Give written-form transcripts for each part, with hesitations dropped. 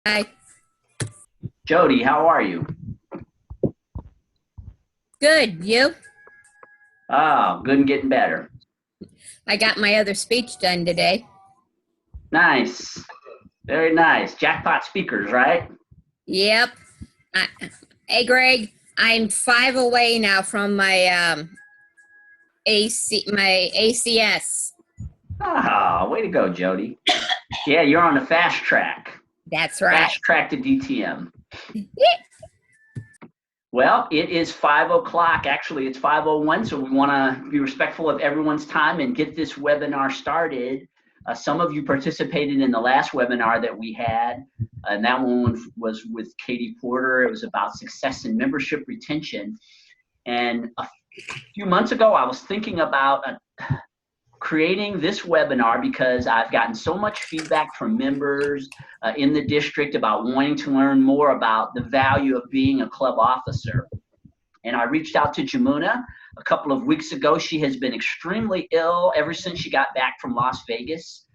Hi. Jody, how are you? Good. You? Oh, good and getting better. I got my other speech done today. Nice. Very nice. Jackpot speakers, right? Yep. I, hey, Greg. I'm 5 away now from my ACS. Ah, way to go, Jody. Yeah, you're on the fast track. That's right. Fast track to DTM. Well, it is 5 o'clock. Actually, it's 5:01, so we want to be respectful of everyone's time and get this webinar started. Some of you participated in the last webinar that we had, and that one was with Katie Porter. It was about success in membership retention. And a few months ago, I was thinking about creating this webinar because I've gotten so much feedback from members in the district about wanting to learn more about the value of being a club officer. And I reached out to Jamuna a couple of weeks ago. She has been extremely ill ever since she got back from Las Vegas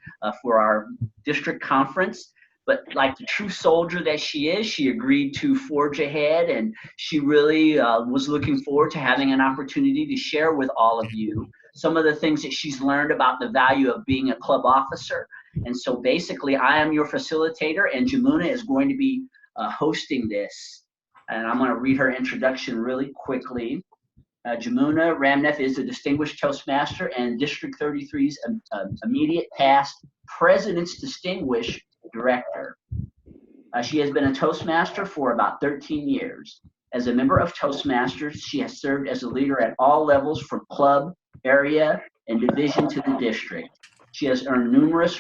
for our district conference. But like the true soldier that she is, she agreed to forge ahead, and she really was looking forward to having an opportunity to share with all of you some of the things that she's learned about the value of being a club officer. And so basically, I am your facilitator, and Jamuna is going to be hosting this. And I'm going to read her introduction really quickly. Jamuna Ramnath is a distinguished Toastmaster and District 33's immediate past President's Distinguished Director. She has been a Toastmaster for about 13 years. As a member of Toastmasters, she has served as a leader at all levels from club, area, and division to the district. She has earned numerous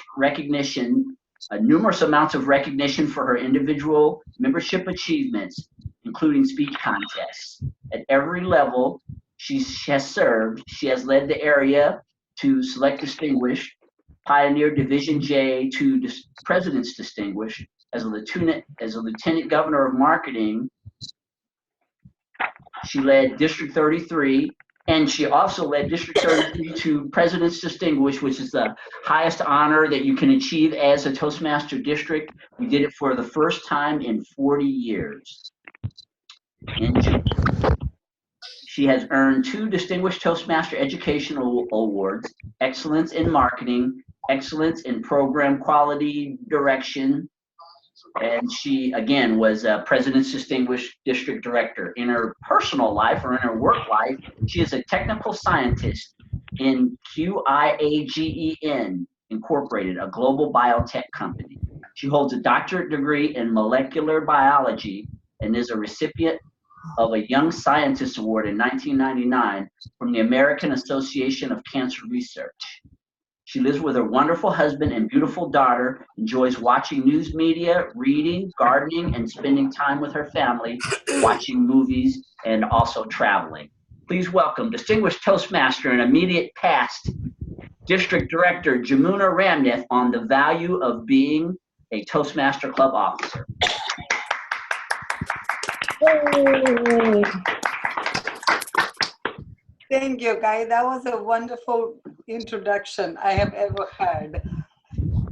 amounts of recognition for her individual membership achievements, including speech contests. At every level she has served, she has led the area to Select Distinguished, Pioneer Division J to President's Distinguished, as a Lieutenant Governor of Marketing. She led District 33, and she also led District 33 to President's Distinguished, which is the highest honor that you can achieve as a Toastmaster district. We did it for the first time in 40 years. And she has earned 2 Distinguished Toastmaster Educational Awards, Excellence in Marketing, Excellence in Program Quality Direction, and she, again, was President's Distinguished District Director. In her personal life, or in her work life, she is a technical scientist in QIAGEN Incorporated, a global biotech company. She holds a doctorate degree in molecular biology and is a recipient of a Young Scientist Award in 1999 from the American Association of Cancer Research. She lives with her wonderful husband and beautiful daughter, enjoys watching news media, reading, gardening, and spending time with her family, watching movies, and also traveling. Please welcome Distinguished Toastmaster and immediate past District Director Jamuna Ramnath on the value of being a Toastmaster Club Officer. Thank you, Guy. That was a wonderful introduction I have ever heard.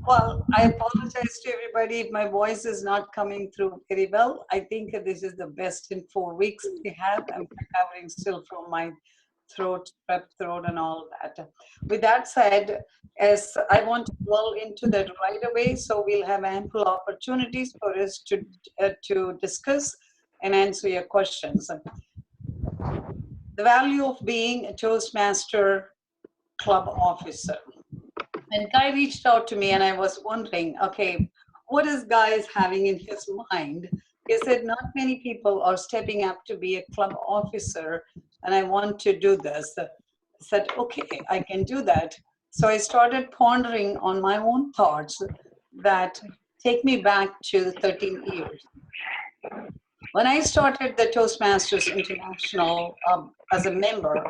Well, I apologize to everybody if my voice is not coming through very well. I think this is the best in 4 weeks we have. I'm recovering still from my throat, prep throat and all that. With that said, as I want to dwell into that right away, so we'll have ample opportunities for us to discuss and answer your questions. The value of being a Toastmaster Club Officer. And Guy reached out to me and I was wondering, okay, what is Guy having in his mind? He said, not many people are stepping up to be a club officer and I want to do this. I said, okay, I can do that. So I started pondering on my own thoughts that take me back to 13 years. When I started the Toastmasters International as a member,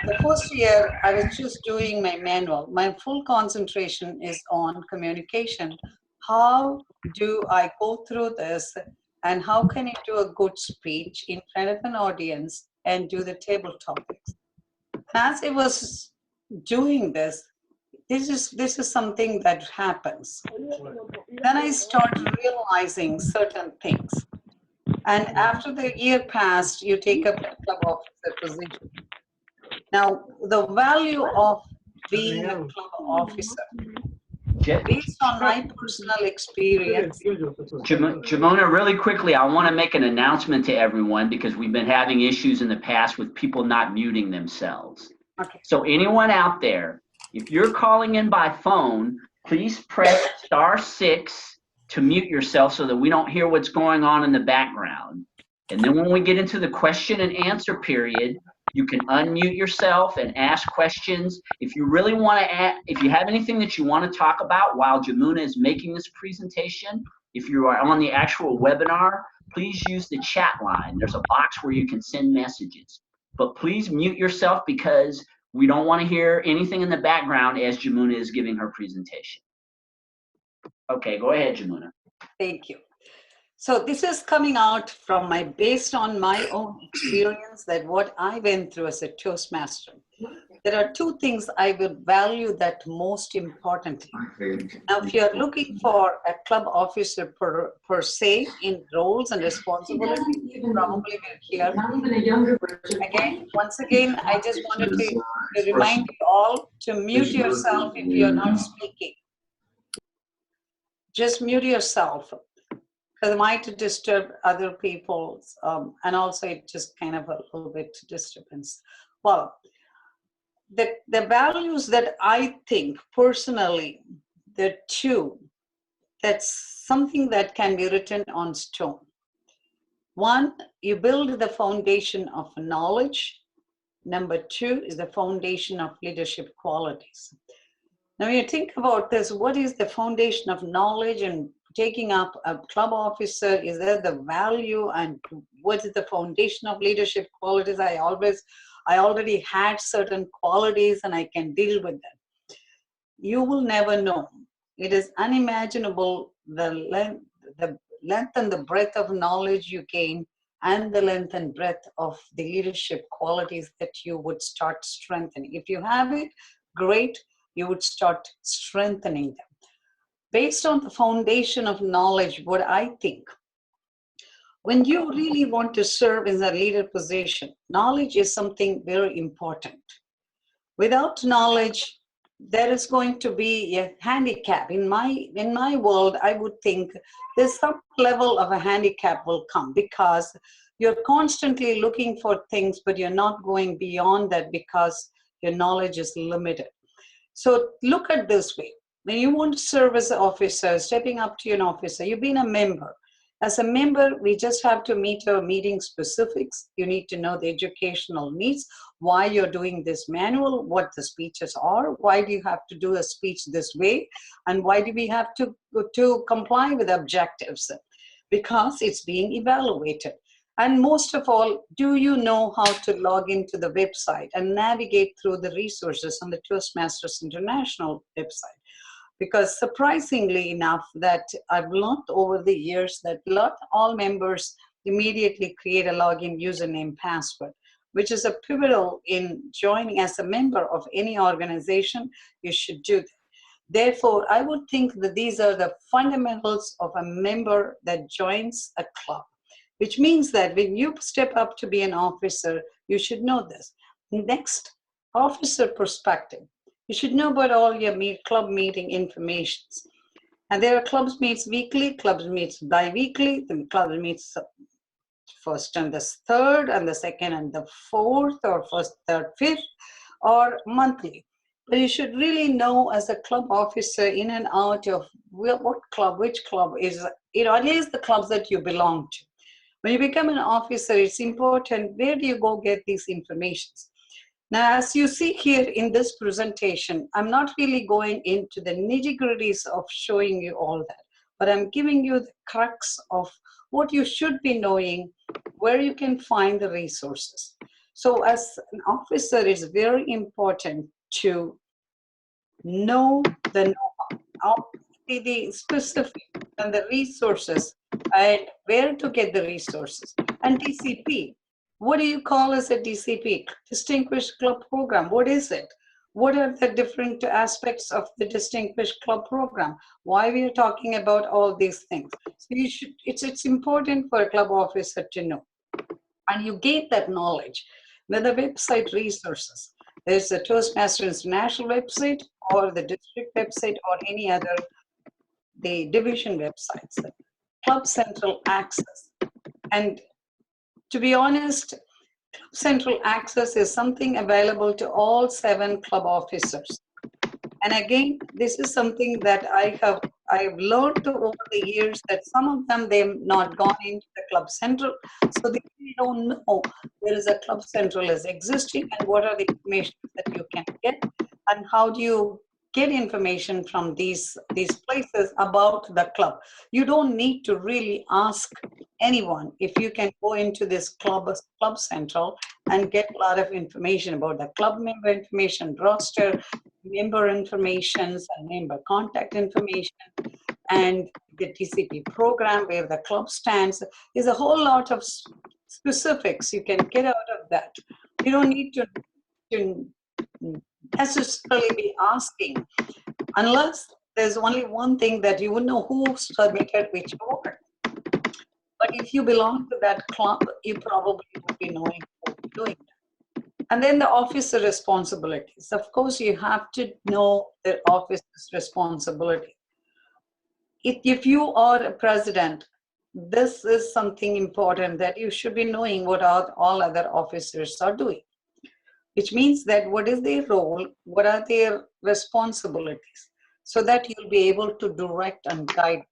the first year I was just doing my manual. My full concentration is on communication. How do I go through this and how can I do a good speech in front of an audience and do the table topics? As I was doing this, this is something that happens. Then I start realizing certain things. And after the year passed, you take up a club officer position. Now, the value of being a club officer, based on my personal experience. Jamuna, really quickly, I want to make an announcement to everyone because we've been having issues in the past with people not muting themselves. Okay. So anyone out there, if you're calling in by phone, please press *6 to mute yourself so that we don't hear what's going on in the background. And then when we get into the question and answer period, you can unmute yourself and ask questions. If you really want to if you have anything that you want to talk about while Jamuna is making this presentation, if you are on the actual webinar, please use the chat line. There's a box where you can send messages. But please mute yourself because we don't want to hear anything in the background as Jamuna is giving her presentation. Okay, go ahead, Jamuna. Thank you. So this is coming out from based on my own experience, that what I went through as a Toastmaster. There are two things I would value that most importantly. Now, if you're looking for a club officer per se in roles and responsibilities, you probably will hear. Again, once again, I just wanted to remind you all to mute yourself if you're not speaking. Just mute yourself. Because it might disturb other people, and also it just kind of a little bit disturbance. Well, the values that I think personally, the two, that's something that can be written on stone. One, you build the foundation of knowledge. Number two is the foundation of leadership qualities. Now, when you think about this, what is the foundation of knowledge and taking up a club officer? Is there the value, and what is the foundation of leadership qualities? I already had certain qualities and I can deal with them. You will never know. It is unimaginable the length and the breadth of knowledge you gain, and the length and breadth of the leadership qualities that you would start strengthening. If you have it, great, you would start strengthening them. Based on the foundation of knowledge, what I think, when you really want to serve in a leader position, knowledge is something very important. Without knowledge, there is going to be a handicap. In my world, I would think there's some level of a handicap will come because you're constantly looking for things, but you're not going beyond that because your knowledge is limited. So look at this way. When you want to serve as an officer, stepping up to an officer, you've been a member. As a member, we just have to meet our meeting specifics. You need to know the educational needs, why you're doing this manual, what the speeches are, why do you have to do a speech this way, and why do we have to comply with objectives? Because it's being evaluated. And most of all, do you know how to log into the website and navigate through the resources on the Toastmasters International website? Because surprisingly enough, that I've learned over the years that not all members immediately create a login username password, which is a pivotal in joining as a member of any organization. You should do that. Therefore, I would think that these are the fundamentals of a member that joins a club, which means that when you step up to be an officer, you should know this. Next, officer perspective. You should know about all your club meeting informations. And there are clubs meets weekly, clubs meets bi-weekly, the club meets first and the third, and the second and the fourth, or first, third, fifth, or monthly. But you should really know as a club officer in and out of what club, which club is, at least the clubs that you belong to. When you become an officer, it's important, where do you go get these informations? Now, as you see here in this presentation, I'm not really going into the nitty-gritties of showing you all that, but I'm giving you the crux of what you should be knowing, where you can find the resources. So as an officer, it's very important to know the know-how, the specific and the resources, and where to get the resources. And DCP. What do you call as a DCP? Distinguished Club Program. What is it? What are the different aspects of the Distinguished Club program? Why we are talking about all these things? So it's important for a club officer to know. And you gain that knowledge with the website resources. There's the Toastmasters International website or the district website or any other, the division websites, Club Central Access. And to be honest, Club Central Access is something available to all 7 club officers. And again, this is something that I've learned over the years, that some of them, they've not gone into the Club Central, so they really don't know there is a Club Central is existing and what are the information that you can get and how do you get information from these places about the club. You don't need to really ask anyone. If you can go into this Club Central and get a lot of information about the club member information, roster, member information, and member contact information, and the TCP program where the club stands. There's a whole lot of specifics you can get out of that. You don't need to necessarily be asking, unless there's only one thing that you would know who submitted which award. But if you belong to that club, you probably would be knowing who's doing that. And then the officer responsibilities. Of course, you have to know the officer's responsibility. If you are a president, this is something important that you should be knowing what all other officers are doing, which means that what is their role, what are their responsibilities, so that you'll be able to direct and guide.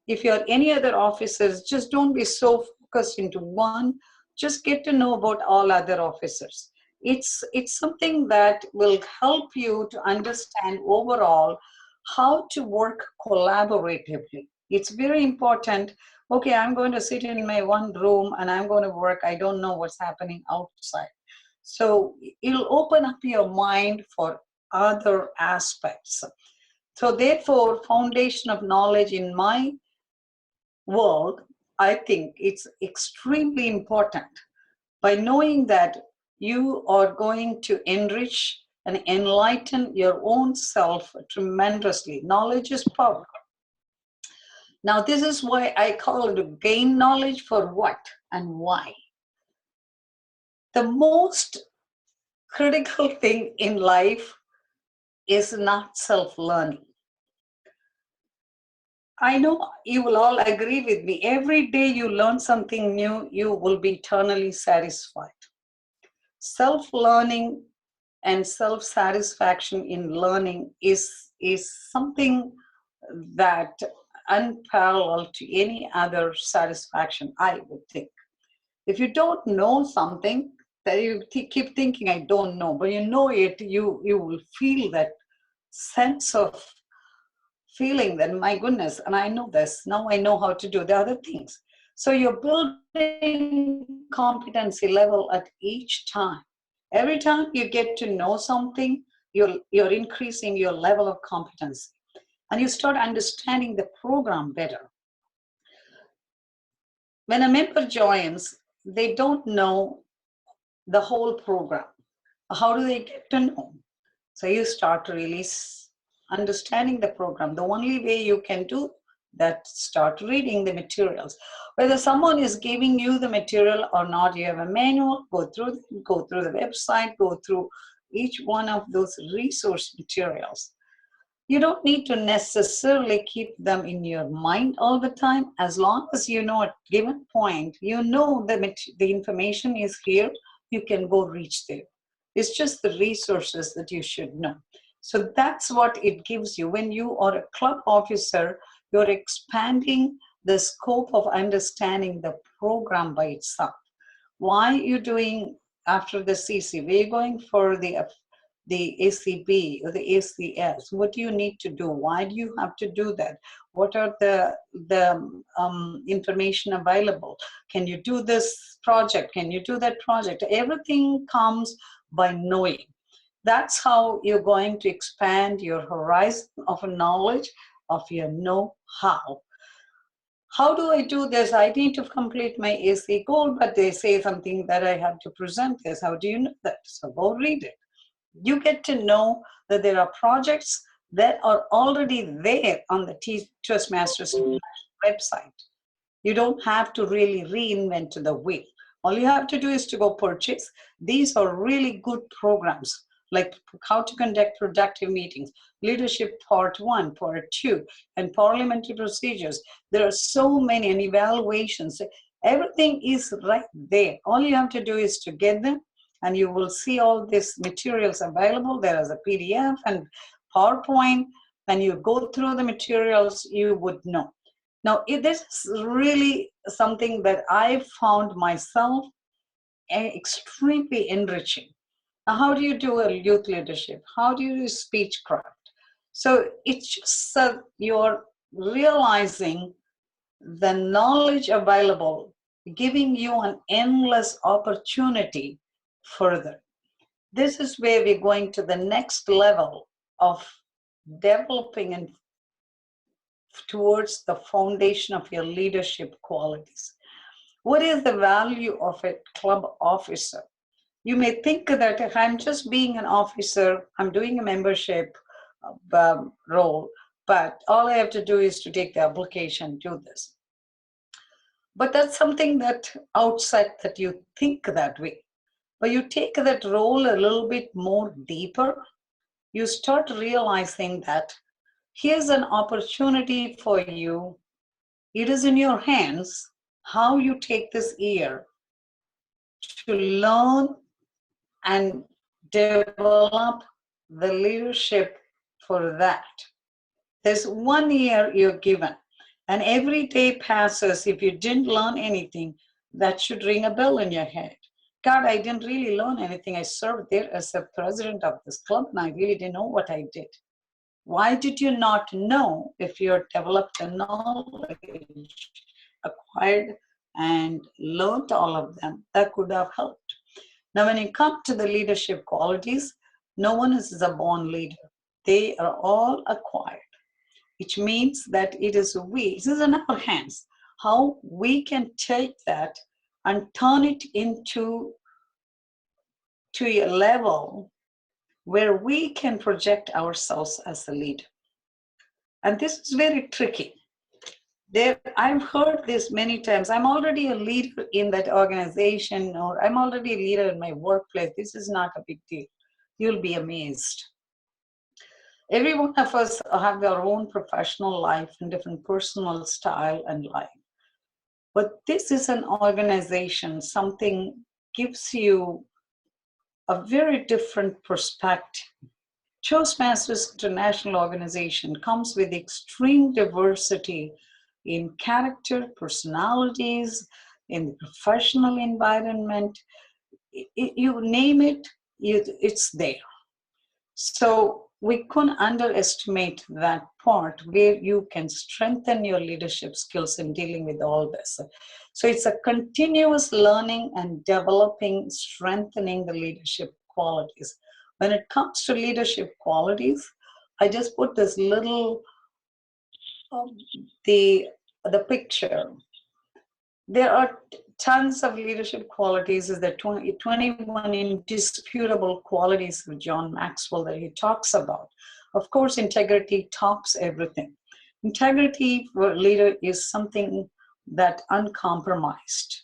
If you're any other officers, just don't be so focused into one, just get to know about all other officers. It's something that will help you to understand overall how to work collaboratively. It's very important. Okay, I'm going to sit in my one room and I'm going to work. I don't know what's happening outside. So it'll open up your mind for other aspects. So therefore, foundation of knowledge in my world, I think it's extremely important. By knowing that you are going to enrich and enlighten your own self tremendously. Knowledge is power. Now, this is why I call it to gain knowledge for what and why. The most critical thing in life is not self-learning. I know you will all agree with me. Every day you learn something new, you will be eternally satisfied. Self-learning and self-satisfaction in learning is something that unparalleled to any other satisfaction, I would think. If you don't know something, that you keep thinking, I don't know, but you know it, you will feel that sense of feeling that, my goodness, and I know this, now I know how to do the other things. So you're building competency level at each time. Every time you get to know something, you're increasing your level of competency. And you start understanding the program better. When a member joins, they don't know the whole program. How do they get to know? So you start really understanding the program. The only way you can do that, start reading the materials. Whether someone is giving you the material or not, you have a manual, go through the website, go through each one of those resource materials. You don't need to necessarily keep them in your mind all the time. As long as you know at a given point, you know the information is here, you can go reach there. It's just the resources that you should know. So that's what it gives you. When you are a club officer, you're expanding the scope of understanding the program by itself. Why are you doing after the CC? We're going for the ACB or the ACS. What do you need to do? Why do you have to do that? What are the information available? Can you do this project? Can you do that project? Everything comes by knowing. That's how you're going to expand your horizon of knowledge, of your know-how. How do I do this? I need to complete my AC goal, but they say something that I have to present this. How do you know that? So go read it. You get to know that there are projects that are already there on the Toastmasters website. You don't have to really reinvent the wheel. All you have to do is to go purchase. These are really good programs, like how to conduct productive meetings, leadership part 1, part 2, and parliamentary procedures. There are so many, and evaluations. Everything is right there. All you have to do is to get them, and you will see all these materials available. There is a PDF and PowerPoint, and you go through the materials, you would know. Now, this is really something that I found myself extremely enriching. Now, how do you do a youth leadership? How do you do speechcraft? So it's just you're realizing the knowledge available, giving you an endless opportunity further. This is where we're going to the next level of developing and towards the foundation of your leadership qualities. What is the value of a club officer? You may think that if I'm just being an officer, I'm doing a membership role, but all I have to do is to take the application, do this. But that's something that outside that you think that way. But you take that role a little bit more deeper, you start realizing that here's an opportunity for you. It is in your hands how you take this year to learn and develop the leadership for that. There's 1 year you're given, and every day passes. If you didn't learn anything, that should ring a bell in your head. God, I didn't really learn anything. I served there as a president of this club, and I really didn't know what I did. Why did you not know if you developed a knowledge, acquired and learned all of them? That could have helped. Now, when you come to the leadership qualities, no one is a born leader. They are all acquired, which means that it is this is in our hands, how we can take that and turn it into a level where we can project ourselves as a leader. And this is very tricky. I've heard this many times. I'm already a leader in that organization, or I'm already a leader in my workplace. This is not a big deal. You'll be amazed. Every one of us have their own professional life and different personal style and life. But this is an organization, something gives you a very different perspective. Toastmasters International Organization comes with extreme diversity in character, personalities, in the professional environment. You name it, it's there. So we couldn't underestimate that part where you can strengthen your leadership skills in dealing with all this. So it's a continuous learning and developing, strengthening the leadership qualities. When it comes to leadership qualities, I just put this little, the picture. There are tons of leadership qualities. Is the 21 indisputable qualities of John Maxwell that he talks about. Of course, integrity tops everything. Integrity for a leader is something that uncompromised.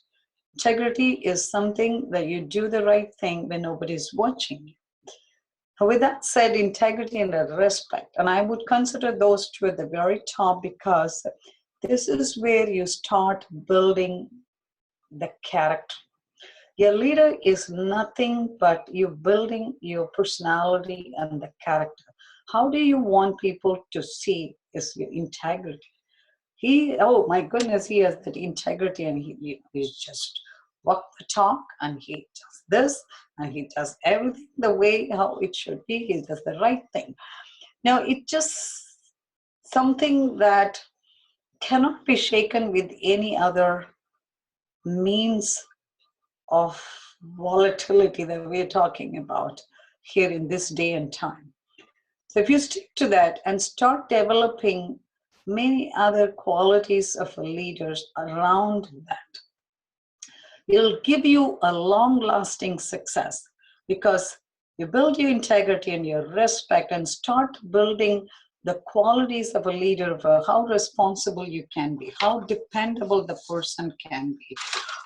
Integrity is something that you do the right thing when nobody's watching you. With that said, integrity and respect, and I would consider those two at the very top, because this is where you start building the character. Your leader is nothing but you building your personality and the character. How do you want people to see is your integrity? Oh my goodness, he has that integrity, and he's just walk the talk, and he does this, and he does everything the way how it should be. He does the right thing. Now, it's just something that cannot be shaken with any other means of volatility that we're talking about here in this day and time. So if you stick to that and start developing many other qualities of leaders around that, it'll give you a long-lasting success, because You build your integrity and your respect and start building the qualities of a leader, of how responsible you can be, how dependable the person can be,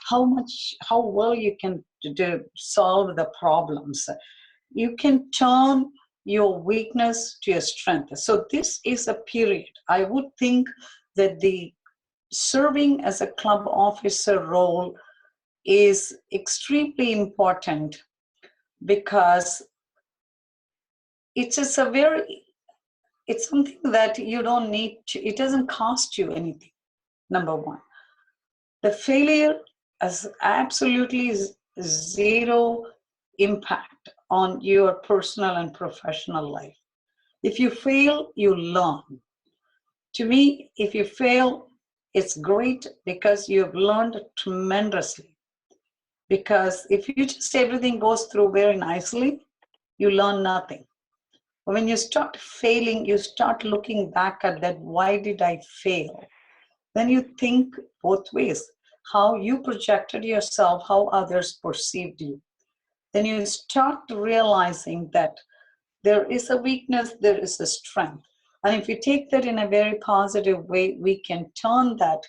how well you can solve the problems. You can turn your weakness to your strength. So this is a period. I would think that the serving as a club officer role is extremely important because it's just it's something that you don't need to, it doesn't cost you anything, number one. The failure has absolutely zero impact on your personal and professional life. If you fail, you learn. To me, if you fail, it's great because you've learned tremendously. Because if you just everything goes through very nicely, you learn nothing. When you start failing, you start looking back at that, why did I fail? Then you think both ways, how you projected yourself, how others perceived you. Then you start realizing that there is a weakness, there is a strength. And if you take that in a very positive way, we can turn that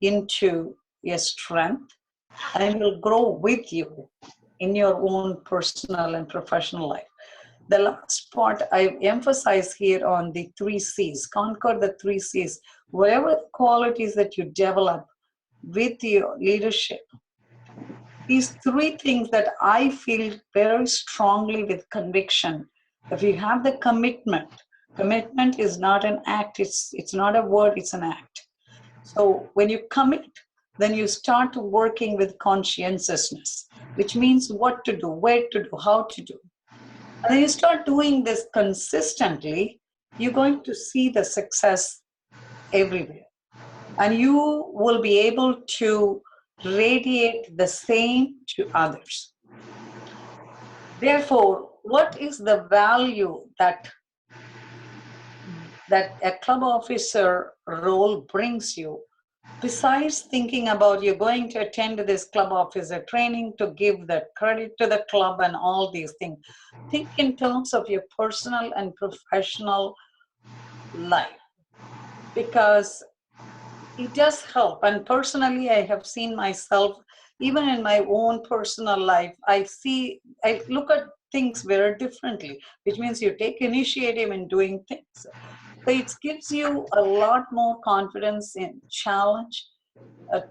into a strength and it will grow with you in your own personal and professional life. The last part I emphasize here on the 3 C's, conquer the 3 C's, whatever the qualities that you develop with your leadership. These 3 things that I feel very strongly with conviction. If you have the commitment is not an act, it's not a word, it's an act. So when you commit, then you start working with conscientiousness, which means what to do, where to do, how to do. And then you start doing this consistently, you're going to see the success everywhere. And you will be able to radiate the same to others. Therefore, what is the value that a club officer role brings you? Besides thinking about you're going to attend this club officer training to give the credit to the club and all these things, think in terms of your personal and professional life, because it does help. And personally, I have seen myself, even in my own personal life, I look at things very differently, which means you take initiative in doing things. So it gives you a lot more confidence in challenge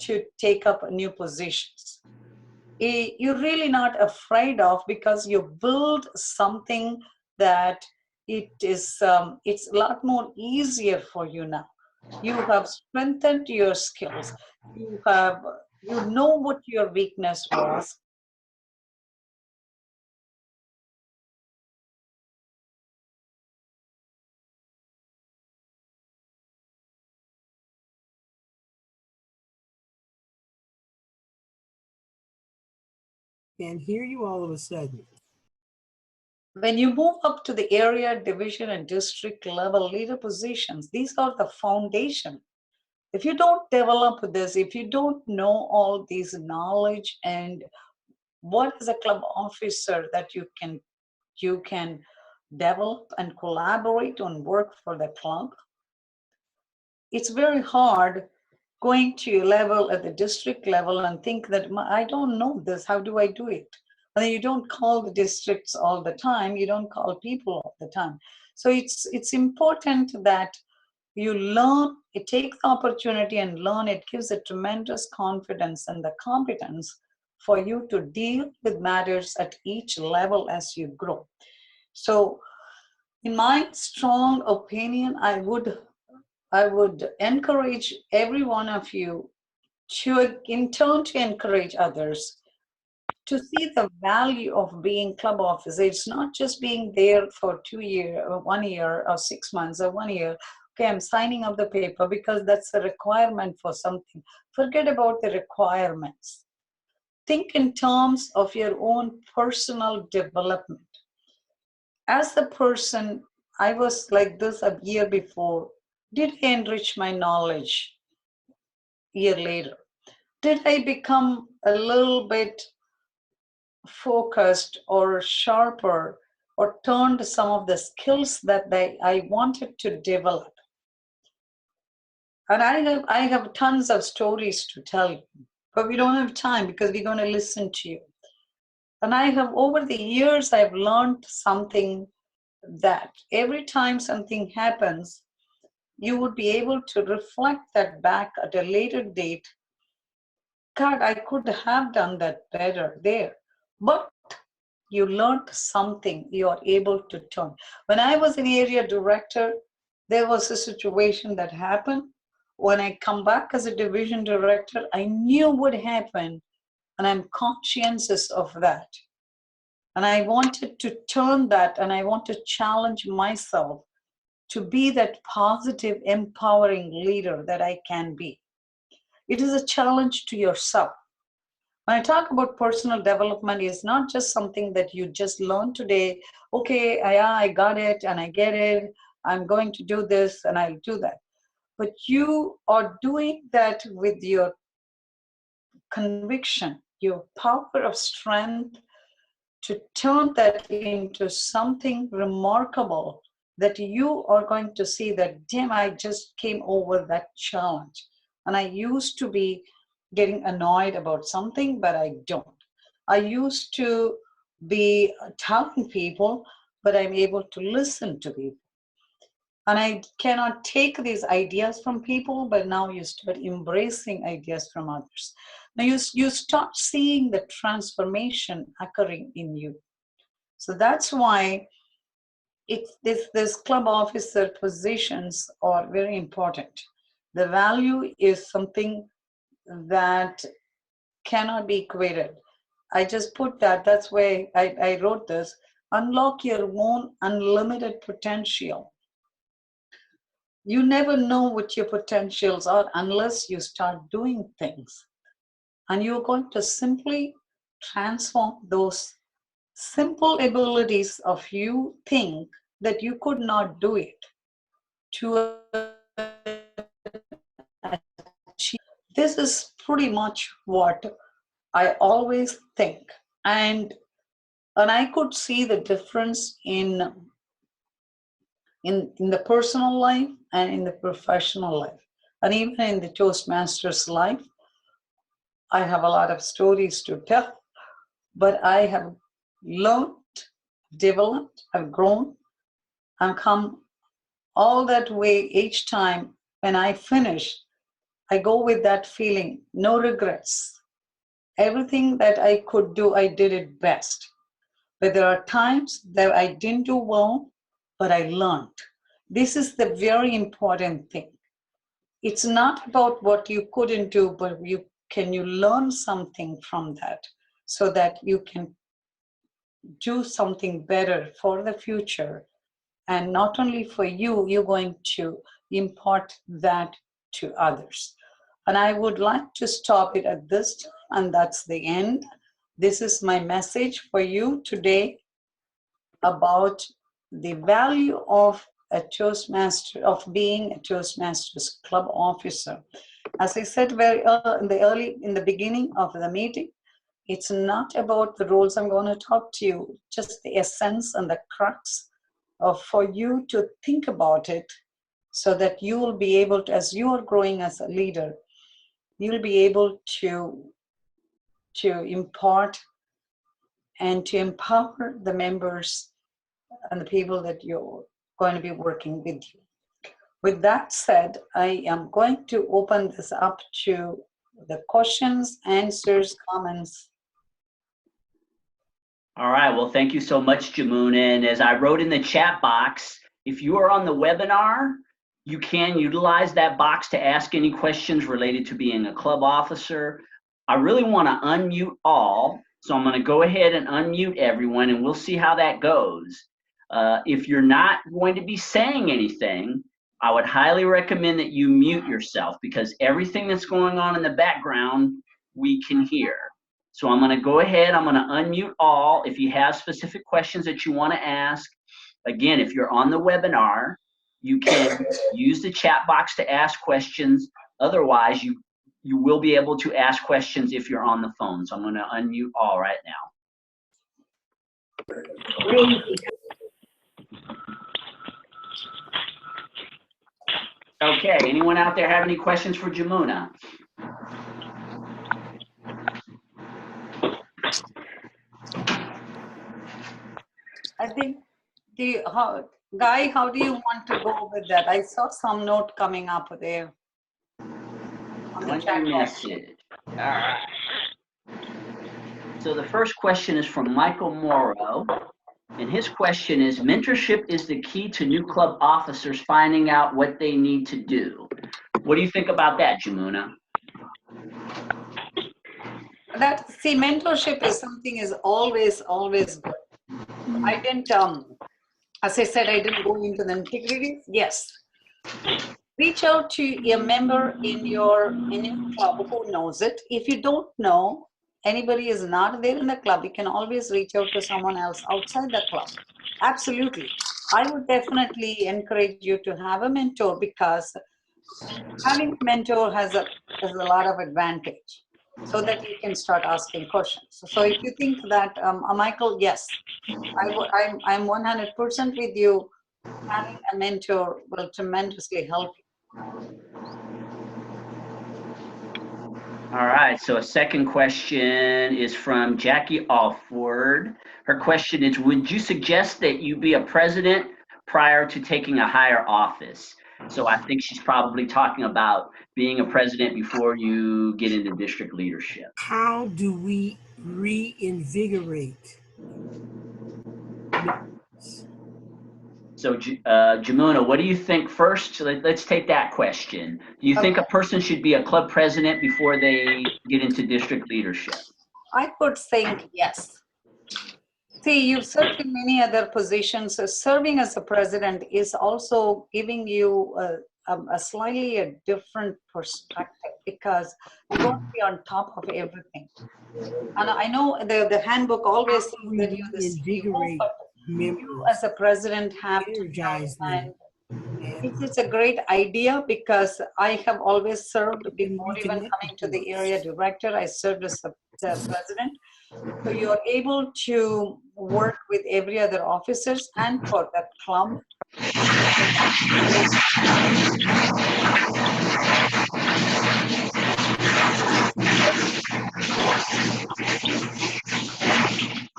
to take up new positions. You're really not afraid of, because you build something that it's a lot more easier for you now. You have strengthened your skills. You know what your weakness was. Can't hear you all of a sudden. When you move up to the area, division, and district level leader positions, these are the foundation. If you don't develop this, if you don't know all these knowledge and what is a club officer that you can develop and collaborate on work for the club, it's very hard going to a level at the district level and think that I don't know this, how do I do it? And then you don't call the districts all the time, you don't call people all the time. So it's important that you learn, you take the opportunity and learn. It gives a tremendous confidence and the competence for you to deal with matters at each level as you grow. So in my strong opinion, I would encourage every one of you to, in turn, to encourage others to see the value of being club officer. It's not just being there for 2 years or 1 year or 6 months or 1 year. Okay, I'm signing up the paper because that's a requirement for something. Forget about the requirements. Think in terms of your own personal development. As a person, I was like this a year before. Did I enrich my knowledge a year later? Did I become a little bit focused or sharper or turned some of the skills that I wanted to develop. And I have tons of stories to tell you, but we don't have time because we're going to listen to you. And I have, over the years, I've learned something, that every time something happens, you would be able to reflect that back at a later date. God, I could have done that better there. But you learned something, you are able to turn. When I was an area director, there was a situation that happened. When I come back as a division director, I knew what happened, and I'm conscientious of that. And I wanted to turn that, and I want to challenge myself to be that positive, empowering leader that I can be. It is a challenge to yourself. When I talk about personal development, it's not just something that you just learn today. Okay, I got it and I get it. I'm going to do this and I'll do that. But you are doing that with your conviction, your power of strength to turn that into something remarkable that you are going to see that, damn, I just came over that challenge. And I used to be getting annoyed about something, but I don't. I used to be telling people, but I'm able to listen to people. And I cannot take these ideas from people, but now you start embracing ideas from others. Now you start seeing the transformation occurring in you. So that's why this club officer positions are very important. The value is something that cannot be equated. I just put that, that's why I wrote this. Unlock your own unlimited potential. You never know what your potentials are unless you start doing things. And you're going to simply transform those simple abilities of you think that you could not do it to achieve. This is pretty much what I always think. And I could see the difference in the personal life and in the professional life. And even in the Toastmasters life, I have a lot of stories to tell, but I have learned, developed, I've grown, and come all that way. Each time when I finish, I go with that feeling, no regrets. Everything that I could do, I did it best. But there are times that I didn't do well, but I learned. This is the very important thing. It's not about what you couldn't do, but can you learn something from that so that you can do something better for the future. And not only for you, you're going to impart that to others. And I would like to stop it at this time, and that's the end. This is my message for you today about the value of a Toastmaster, of being a Toastmasters Club Officer. As I said very in the beginning of the meeting, it's not about the roles I'm going to talk to you, just the essence and the crux of for you to think about it so that you will be able to, as you are growing as a leader, you'll be able to impart and to empower the members and the people that you're going to be working with you. With that said, I am going to open this up to the questions, answers, comments. All right, well, thank you so much, Jamuna. And as I wrote in the chat box, if you are on the webinar, you can utilize that box to ask any questions related to being a club officer. I really want to unmute all, so I'm going to go ahead and unmute everyone, and we'll see how that goes. If you're not going to be saying anything, I would highly recommend that you mute yourself, because everything that's going on in the background, we can hear. So I'm going to go ahead, I'm going to unmute all. If you have specific questions that you want to ask, again, if you're on the webinar, you can use the chat box to ask questions. Otherwise, you will be able to ask questions if you're on the phone. So I'm going to unmute all right now. Okay, anyone out there have any questions for Jamuna? I think Guy, how do you want to go with that? I saw some note coming up there. On the One chat new box. message. All right. So the first question is from Michael Morrow. And his question is, mentorship is the key to new club officers finding out what they need to do. What do you think about that, Jamuna? See, mentorship is something is always good. I didn't, as I said, I didn't go into the nitty-gritty. Yes. Reach out to a member in your club who knows it. If you don't know, anybody is not there in the club, you can always reach out to someone else outside the club. Absolutely. I would definitely encourage you to have a mentor, because having a mentor has a lot of advantage, so that you can start asking questions. So if you think that, Michael, yes, I'm 100% with you. Having a mentor will tremendously help you. All right, so a second question is from Jackie Alford. Her question is, would you suggest that you be a president prior to taking a higher office? So I think she's probably talking about being a president before you get into district leadership. How do we reinvigorate? So Jamuna, what do you think first? Let's take that question. Do you think a person should be a club president before they get into district leadership? I would think yes. See, you've served in many other positions. So serving as a president is also giving you a slightly different perspective, because you're going to be on top of everything. And I know the handbook always says that you're the CEO, but you as a president have to energize them. It's a great idea, because I have always served before even Reconnect coming to the with us. area director. I served as the president. So you're able to work with every other officers and for the club.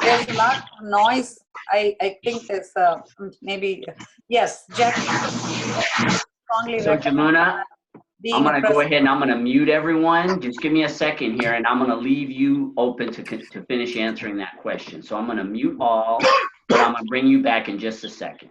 There's a lot of noise. I think there's maybe, yes, Jackie, strongly So recommend Jamuna, I'm gonna go ahead and I'm gonna mute everyone. Just give me a second here, and I'm gonna leave you open to finish answering that question. So I'm gonna mute all, but I'm gonna bring you back in just a second.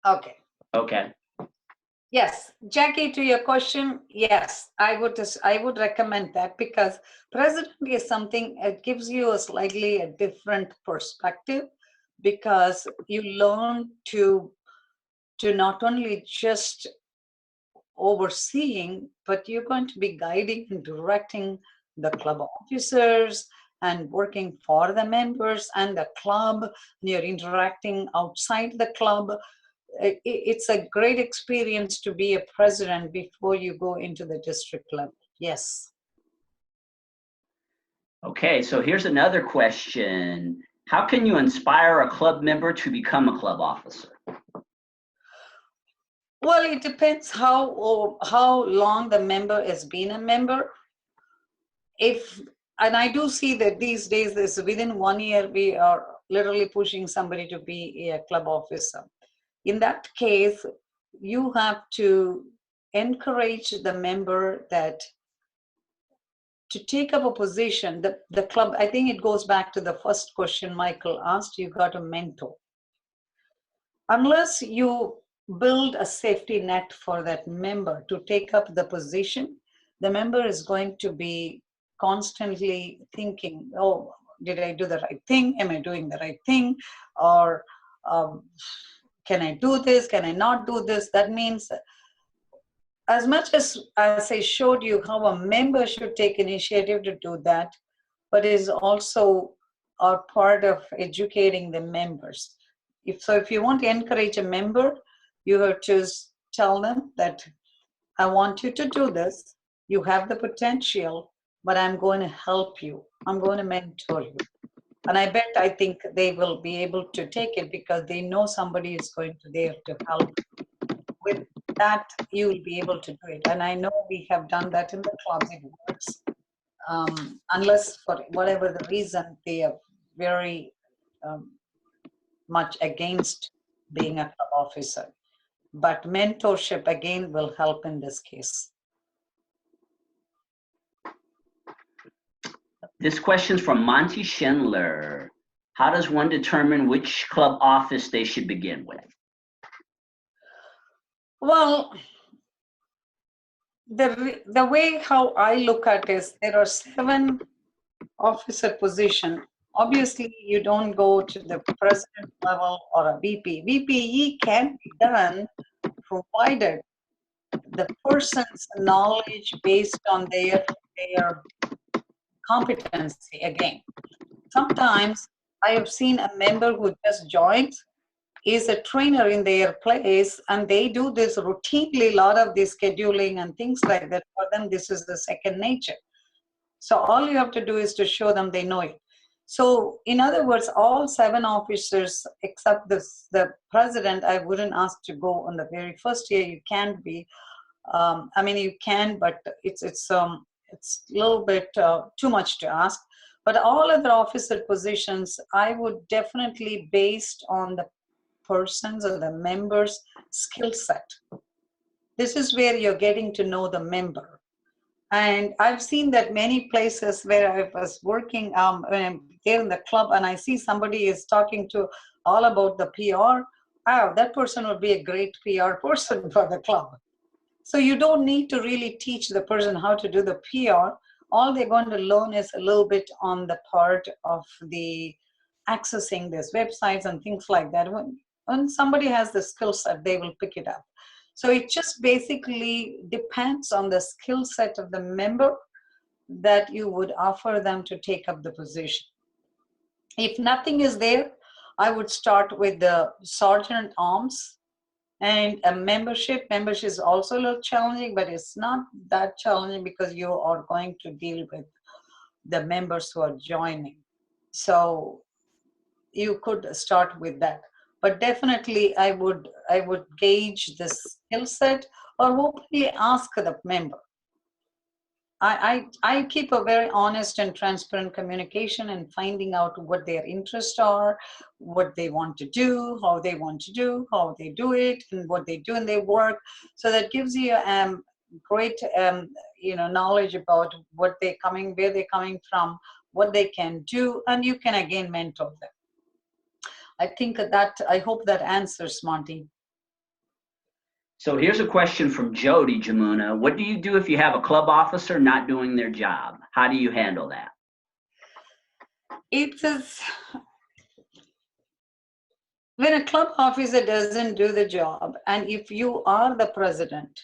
Okay. Okay. Yes, Jackie, to your question, yes, I would recommend that, because president is something, it gives you a slightly a different perspective, because you learn to not only just overseeing, but you're going to be guiding and directing the club officers and working for the members and the club, and you're interacting outside the club. It's a great experience to be a president before you go into the district level. Yes. Okay, so here's another question. How can you inspire a club member to become a club officer? Well, it depends how long the member has been a member. And I do see that these days, within 1 year, we are literally pushing somebody to be a club officer. In that case, you have to encourage the member to take up a position. The club, I think it goes back to the first question Michael asked, you got a mentor. Unless you build a safety net for that member to take up the position, the member is going to be constantly thinking, oh, did I do the right thing? Am I doing the right thing? Or can I do this? Can I not do this? That means, as much as I showed you how a member should take initiative to do that, but it is also our part of educating the members. If you want to encourage a member, You have to tell them that I want you to do this. You have the potential, but I'm going to help you. I'm going to mentor you. And I think they will be able to take it because they know somebody is going to there to help. With that, you will be able to do it. And I know we have done that in the clubs. It works. Unless for whatever the reason, they are very much against being a club officer. But mentorship, again, will help in this case. This question's from Monty Schindler. How does one determine which club office they should begin with? Well, the way how I look at it is there are 7 officer positions. Obviously, you don't go to the president level or a VP. VPE can be done provided the person's knowledge based on their competency. Again, sometimes I have seen a member who just joined is a trainer in their place, and they do this routinely, a lot of the scheduling and things like that. For them, this is the second nature. So all you have to do is to show them they know it. So in other words, all 7 officers except the president, I wouldn't ask to go on the very first year. You can't be. I mean, you can, but it's a little bit too much to ask. But all other officer positions, I would definitely based on the person's or the member's skill set. This is where you're getting to know the member. And I've seen that many places where I was working when I'm there in the club and I see somebody is talking to all about the PR. Wow, that person would be a great PR person for the club. So you don't need to really teach the person how to do the PR. All they're going to learn is a little bit on the part of the accessing these websites and things like that. When somebody has the skill set, they will pick it up. So it just basically depends on the skill set of the member that you would offer them to take up the position. If nothing is there, I would start with the sergeant at arms and a membership. Membership is also a little challenging, but it's not that challenging because you are going to deal with the members who are joining. So you could start with that. But definitely I would gauge the skill set or hopefully ask the member. I keep a very honest and transparent communication and finding out what their interests are, what they want to do, how they want to do, how they do it, and what they do in their work. So that gives you great knowledge about where they're coming from, what they can do, and you can again mentor them. I hope that answers, Monty. So here's a question from Jody, Jamuna. What do you do if you have a club officer not doing their job? How do you handle that? It is when a club officer doesn't do the job, and if you are the president,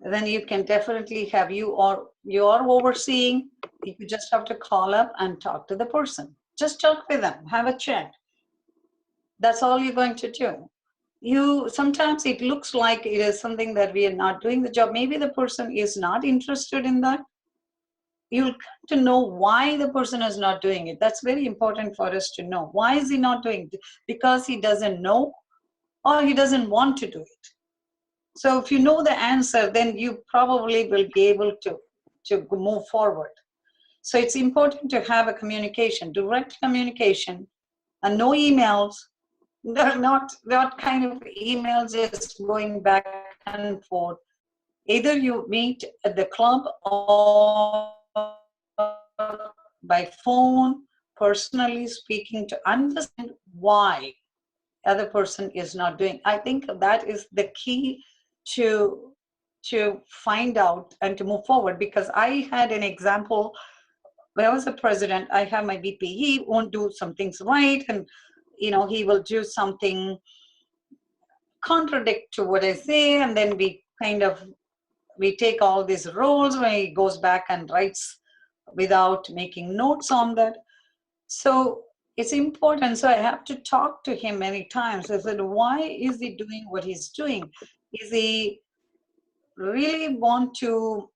then you can definitely have you are overseeing. You just have to call up and talk to the person. Just talk with them, have a chat. That's all you're going to do. Sometimes it looks like it is something that we are not doing the job. Maybe the person is not interested in that. You'll come to know why the person is not doing it. That's very important for us to know. Why is he not doing it? Because he doesn't know or he doesn't want to do it. So if you know the answer, then you probably will be able to move forward. So it's important to have a communication, direct communication, and no emails. Not kind of emails just going back and forth. Either you meet at the club or by phone, personally speaking, to understand why the other person is not doing. I think that is the key to find out and to move forward, because I had an example when I was a president. I have my VP, he won't do some things right, and he will do something contradict to what I say, and then we take all these roles when he goes back and writes without making notes on that. So it's important. So I have to talk to him many times. I said, why is he doing what he's doing? Is he really want to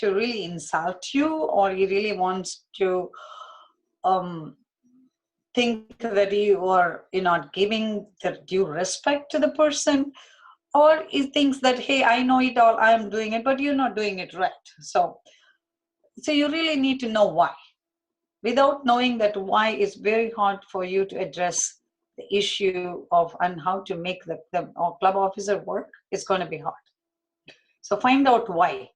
really insult you, or he really wants to think that you're not giving the due respect to the person, or he thinks that, hey, I know it all, I'm doing it, but you're not doing it right. So you really need to know why. Without knowing that why, it's very hard for you to address the issue of and how to make the club officer work. It's going to be hard. So find out why.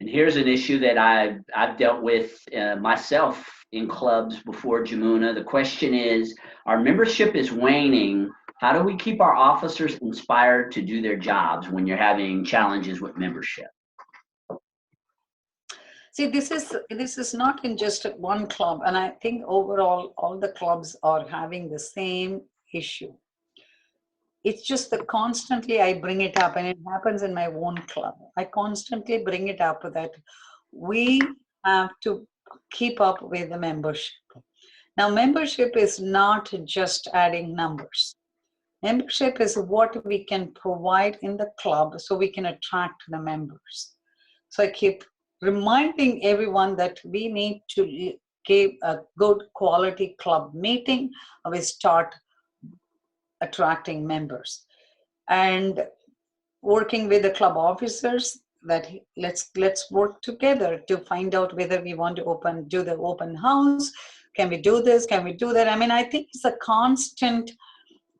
And here's an issue that I've dealt with myself in clubs before, Jamuna. The question is, our membership is waning. How do we keep our officers inspired to do their jobs when you're having challenges with membership? See, this is not in just one club, and I think overall all the clubs are having the same issue. It's just that constantly I bring it up, and it happens in my own club. I constantly bring it up that we have to keep up with the membership. Now, membership is not just adding numbers. Membership is what we can provide in the club so we can attract the members. So I keep reminding everyone that we need to give a good quality club meeting. We start attracting members and working with the club officers that let's work together to find out whether we want to do the open house. Can we do this? Can we do that? I mean, I think it's a constant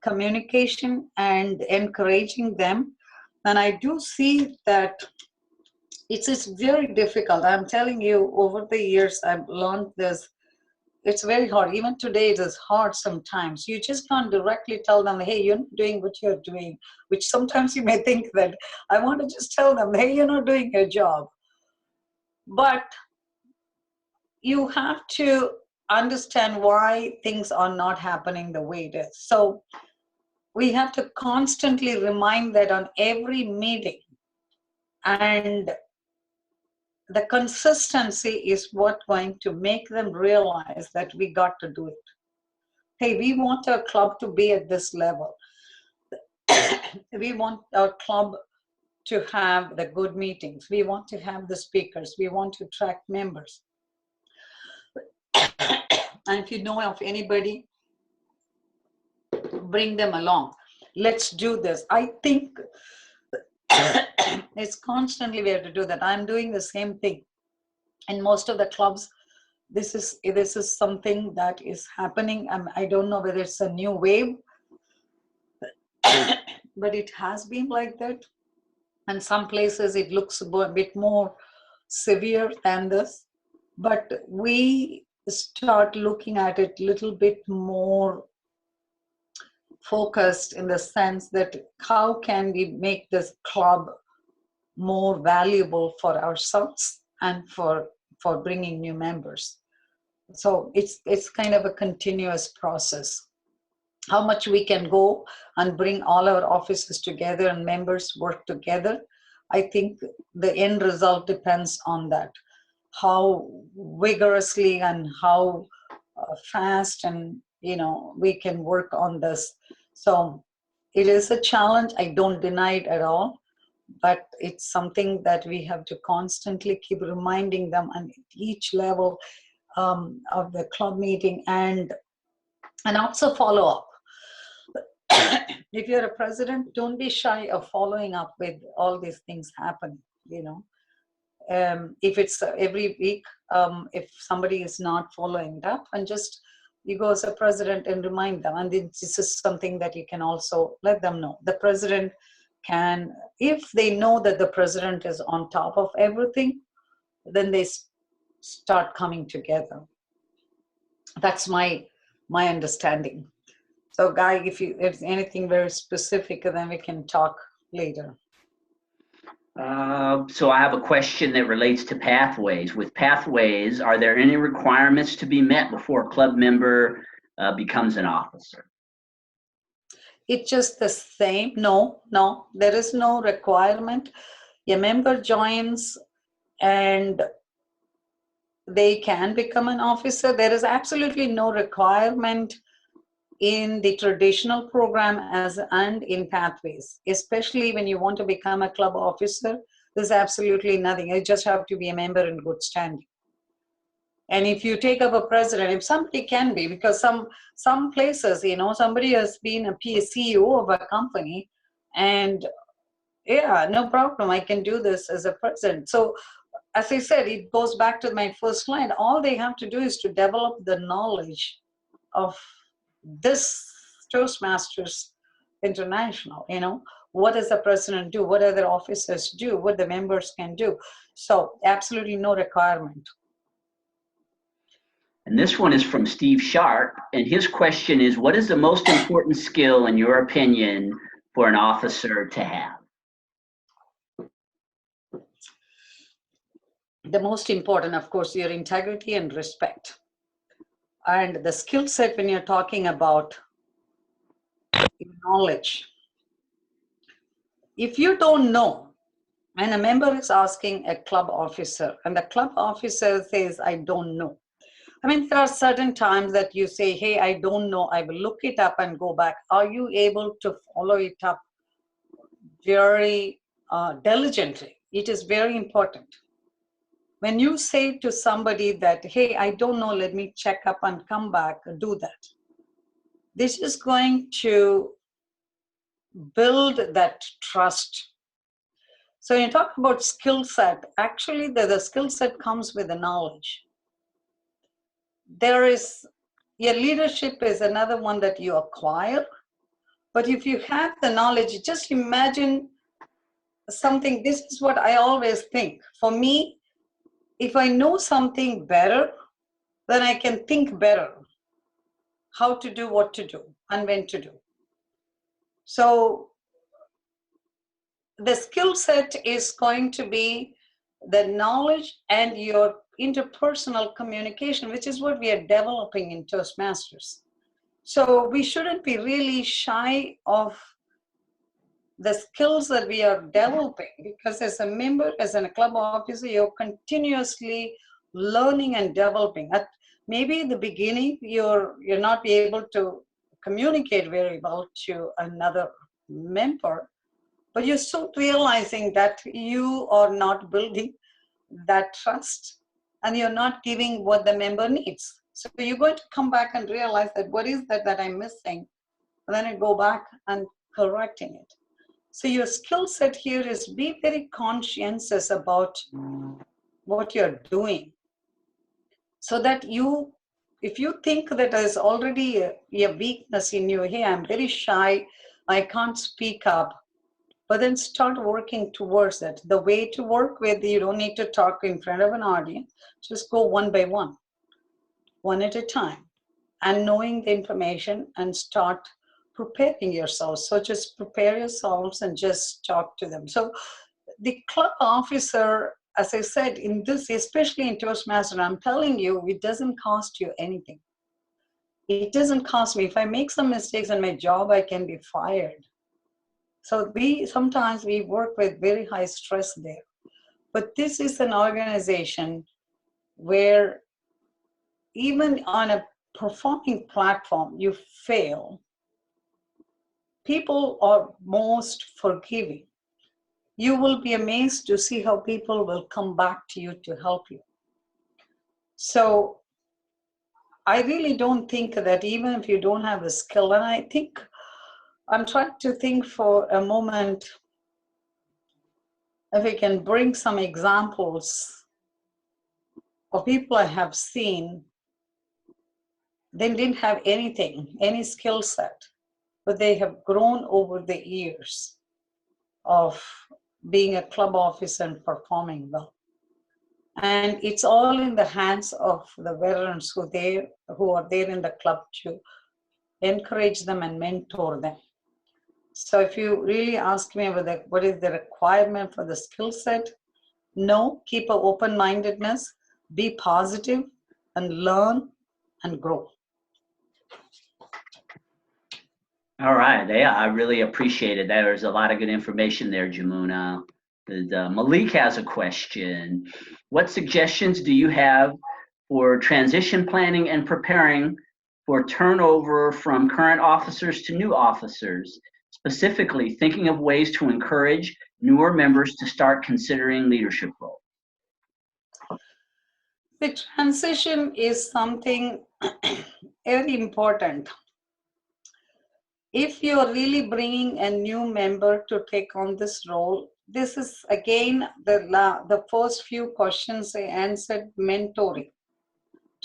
communication and encouraging them. And I do see that it's very difficult. I'm telling you, over the years, I've learned this. It's very hard. Even today, it is hard sometimes. You just can't directly tell them, hey, you're not doing what you're doing, which sometimes you may think that I want to just tell them, hey, you're not doing your job. But you have to understand why things are not happening the way it is. So we have to constantly remind that on every meeting, and the consistency is what's going to make them realize that we got to do it. Hey, we want our club to be at this level. We want our club to have the good meetings. We want to have the speakers. We want to attract members. And if you know of anybody, bring them along. Let's do this. I think it's constantly we have to do that. I'm doing the same thing. In most of the clubs, this is something that is happening. I don't know whether it's a new wave, but it has been like that. And some places it looks a bit more severe than this. But we start looking at it a little bit more focused in the sense that how can we make this club more valuable for ourselves and for bringing new members. So it's kind of a continuous process. How much we can go and bring all our offices together and members work together, I think the end result depends on that. How vigorously and how fast and we can work on this. So it is a challenge. I don't deny it at all, but it's something that we have to constantly keep reminding them at each level of the club meeting, and also follow up. If you're a president, don't be shy of following up with all these things happening. If it's every week, if somebody is not following it up, and just you go as a president and remind them. And this is something that you can also let them know. The president can, if they know that the president is on top of everything, then they start coming together. That's my understanding. So Guy, if there's anything very specific, then we can talk later. So I have a question that relates to pathways. With pathways, are there any requirements to be met before a club member becomes an officer? It's just the same. No, there is no requirement. A member joins, and they can become an officer. There is absolutely no requirement in the traditional program and in pathways, especially when you want to become a club officer. There's absolutely nothing. You just have to be a member in good standing. And if you take up a president, if somebody can be, because some places, somebody has been a CEO of a company, and yeah, no problem, I can do this as a president. So as I said, it goes back to my first line. All they have to do is to develop the knowledge of this Toastmasters International. What does the president do? What other officers do? What the members can do? So absolutely no requirement. And this one is from Steve Sharp, and his question is, what is the most important skill, in your opinion, for an officer to have? The most important, of course, your integrity and respect. And the skill set, when you're talking about knowledge, if you don't know, and a member is asking a club officer, and the club officer says, I don't know. I mean, there are certain times that you say, hey, I don't know, I will look it up and go back. Are you able to follow it up very diligently? It is very important. When you say to somebody that, hey, I don't know, let me check up and come back, do that. This is going to build that trust. So when you talk about skill set, actually the skill set comes with the knowledge. Your leadership is another one that you acquire. But if you have the knowledge, just imagine something. This is what I always think. For me, if I know something better, then I can think better how to do, what to do, and when to do. So the skill set is going to be the knowledge and your interpersonal communication, which is what we are developing in Toastmasters. So we shouldn't be really shy of the skills that we are developing, because as a member, as a club officer, you're continuously learning and developing. Maybe in the beginning, you're not be able to communicate very well to another member, but you're soon realizing that you are not building that trust and you're not giving what the member needs. So you're going to come back and realize that what is that I'm missing? And then I go back and correcting it. So your skill set here is be very conscientious about what you're doing, so that if you think that there's already a weakness in you, hey, I'm very shy, I can't speak up, but then start working towards it. The way to work with, you don't need to talk in front of an audience, just go one by one at a time, and knowing the information and start preparing yourselves. So just prepare yourselves and just talk to them. So the club officer, as I said, in this, especially in Toastmasters, I'm telling you, it doesn't cost you anything. It doesn't cost me. If I make some mistakes in my job, I can be fired. So sometimes we work with very high stress there. But this is an organization where even on a performing platform, you fail, people are most forgiving. You will be amazed to see how people will come back to you to help you. So I really don't think that even if you don't have a skill, and I think I'm trying to think for a moment if we can bring some examples of people I have seen. They didn't have anything, any skill set, but they have grown over the years of being a club officer and performing well. And it's all in the hands of the veterans who are there in the club to encourage them and mentor them. So if you really ask me what is the requirement for the skill set, no, keep an open-mindedness, be positive, and learn and grow. All right. Yeah, I really appreciate it. There's a lot of good information there, Jamuna. Malik has a question. What suggestions do you have for transition planning and preparing for turnover from current officers to new officers, specifically thinking of ways to encourage newer members to start considering leadership roles? The transition is something very important. If you're really bringing a new member to take on this role, this is again the first few questions I answered, mentoring.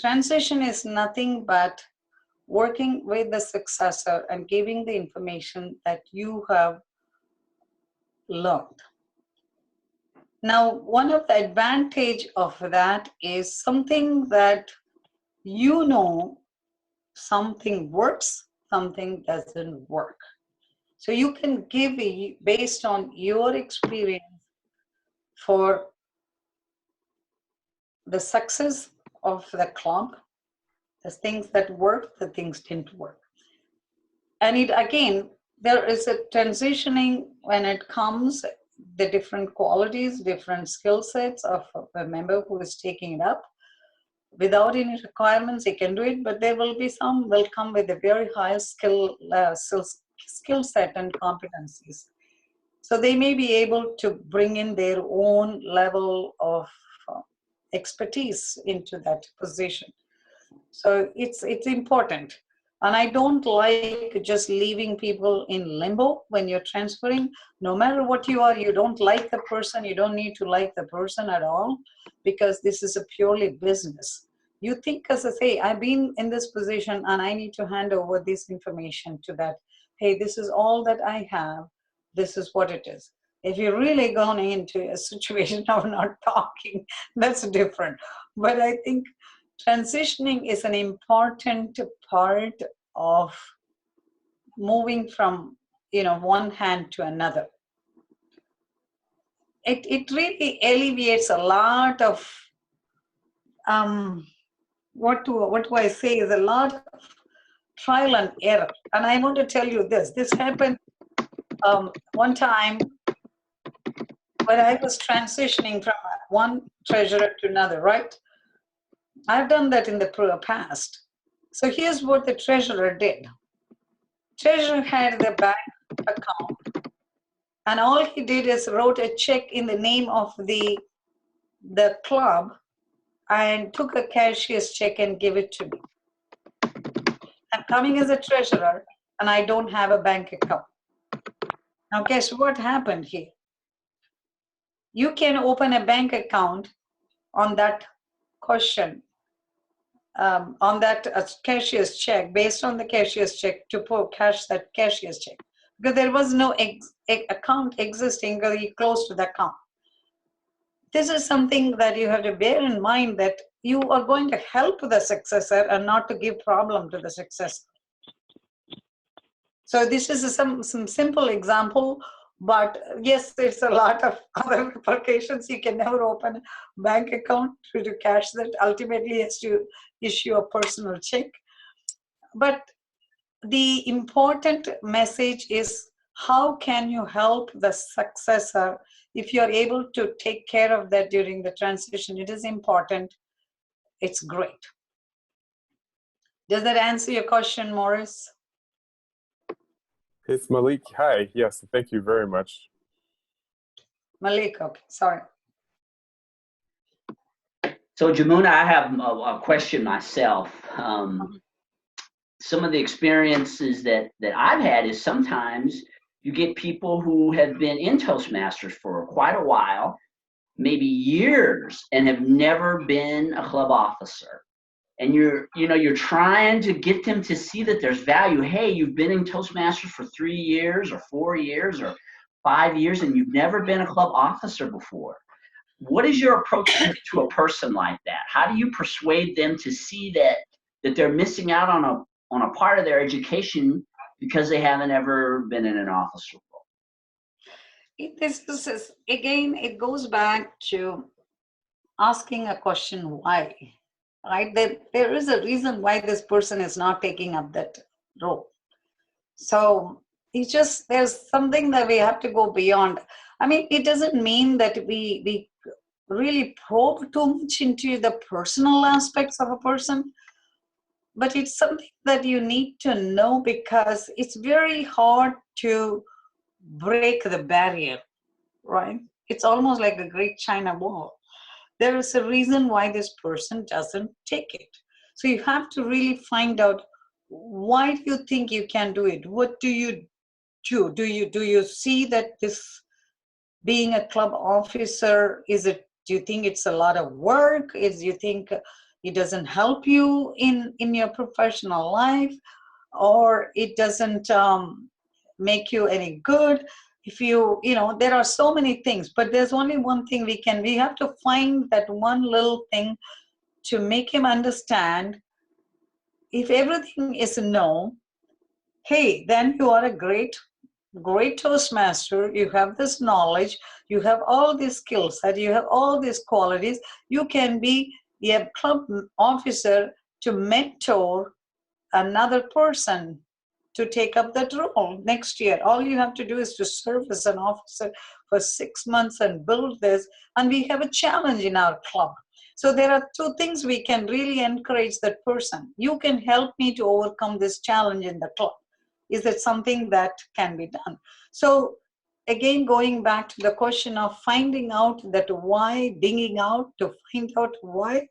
Transition is nothing but working with the successor and giving the information that you have learned. Now, one of the advantage of that is something that you know something works, something doesn't work. So you can give based on your experience for the success of the club, the things that work, the things didn't work. And it again, there is a transitioning when it comes, the different qualities, different skill sets of a member who is taking it up. Without any requirements, he can do it, but there will be some will come with a very high skill set and competencies. So they may be able to bring in their own level of expertise into that position. So it's important. And I don't like just leaving people in limbo when you're transferring. No matter what you are, you don't like the person, you don't need to like the person at all, because this is a purely business. You think, as I say, I've been in this position and I need to hand over this information to that. Hey, this is all that I have. This is what it is. If you're really going into a situation of not talking, that's different. But I think transitioning is an important part of moving from one hand to another. It really alleviates a lot of what do I say is a lot of trial and error. And I want to tell you this happened one time when I was transitioning from one treasurer to another, right? I've done that in the past. So here's what the treasurer did. Treasurer had the bank account, and all he did is wrote a check in the name of the club and took a cashier's check and gave it to me. I'm coming as a treasurer and I don't have a bank account. Now guess what happened here? You can open a bank account on that question, on that cashier's check, based on the cashier's check, to cash that cashier's check, because there was no account existing very close to the account. This is something that you have to bear in mind, that you are going to help the successor and not to give problem to the successor. So this is some simple example, but yes, there's a lot of other repercussions. You can never open a bank account to cash that. Ultimately, has to issue a personal check. But the important message is, how can you help the successor? If you're able to take care of that during the transition, it is important. It's great. Does that answer your question, Morris? It's Malik. Hi. Yes, thank you very much. Malik, okay, sorry. So Jamuna, I have a question myself. Some of the experiences that I've had is sometimes you get people who have been in Toastmasters for quite a while, maybe years, and have never been a club officer. And you're trying to get them to see that there's value. Hey, you've been in Toastmasters for 3 years or 4 years or 5 years, and you've never been a club officer before. What is your approach to a person like that? How do you persuade them to see that they're missing out on a part of their education because they haven't ever been in an officer role? This is again, it goes back to asking a question, why? Right? There is a reason why this person is not taking up that role. So there's something that we have to go beyond. I mean, it doesn't mean that we really probe too much into the personal aspects of a person, but it's something that you need to know because it's very hard to break the barrier, right? It's almost like a great China wall. There is a reason why this person doesn't take it. So you have to really find out, why do you think you can do it? What do you do? Do you see that this being a club officer, do you think it's a lot of work? Do you think it doesn't help you in your professional life, or it doesn't make you any good? If there are so many things, but there's only one thing we have to find that one little thing to make him understand. If everything is a no, hey, then you are a great Toastmaster. You have this knowledge, you have all these skills, that you have all these qualities. You can be a club officer to mentor another person to take up that role next year. All you have to do is to serve as an officer for 6 months and build this. And we have a challenge in our club. So there are two things we can really encourage that person. You can help me to overcome this challenge in the club. Is that something that can be done? So again, going back to the question of finding out that why, digging out to find out why,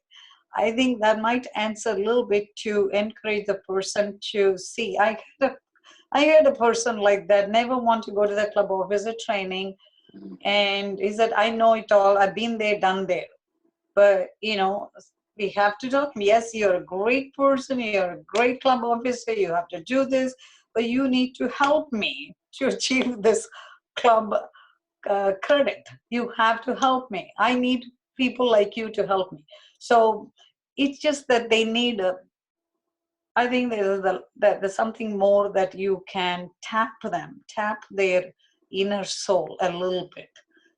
I think that might answer a little bit to encourage the person to see. I had a person like that, never want to go to the club officer training. And he said, I know it all. I've been there, done there. But, we have to talk. Yes, you're a great person. You're a great club officer. You have to do this. But you need to help me to achieve this club credit. You have to help me. I need people like you to help me. So it's just that they need I think there's something more that you can tap their inner soul a little bit.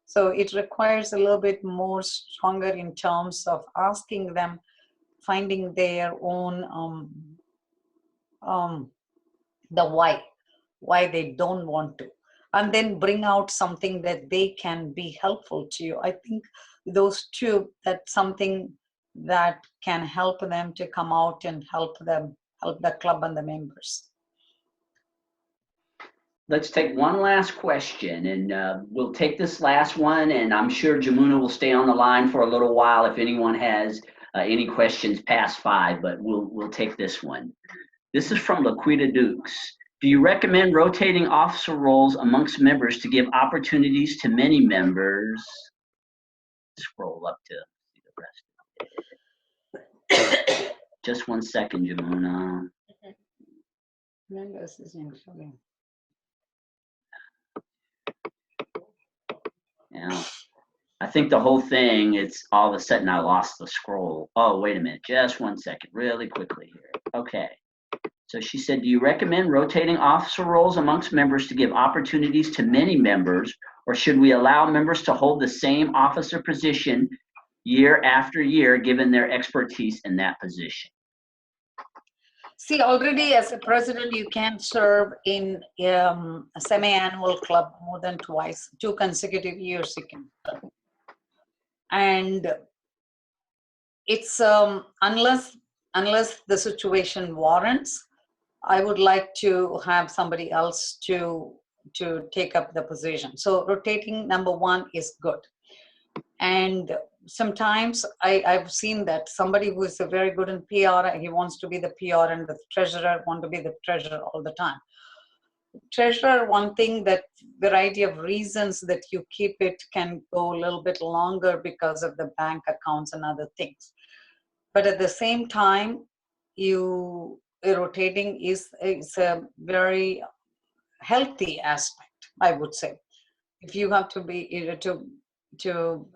So it requires a little bit more stronger in terms of asking them, finding their own the why they don't want to, and then bring out something that they can be helpful to you. I think those two, that's something that can help them to come out and help the club and the members. Let's take one last question, and we'll take this last one, and I'm sure Jamuna will stay on the line for a little while if anyone has any questions past 5, but we'll take this one. This is from Laquita Dukes. Do you recommend rotating officer roles amongst members to give opportunities to many members? Scroll up to see the rest. Just 1 second, Jamuna. Members is including. Yeah. I think the whole thing, it's all of a sudden I lost the scroll. Oh, wait a minute. Just 1 second. Really quickly here. Okay. So she said, do you recommend rotating officer roles amongst members to give opportunities to many members, or should we allow members to hold the same officer position year after year, given their expertise in that position? See, already as a president, you can serve in a semi-annual club more than twice, 2 consecutive years you can. And it's unless the situation warrants, I would like to have somebody else to take up the position. So rotating, number 1, is good. And sometimes I've seen that somebody who is very good in PR, he wants to be the PR, and the treasurer want to be the treasurer all the time. Treasurer, one thing, that variety of reasons that you keep it can go a little bit longer because of the bank accounts and other things. But at the same time, rotating is a very healthy aspect, I would say. If you have to be to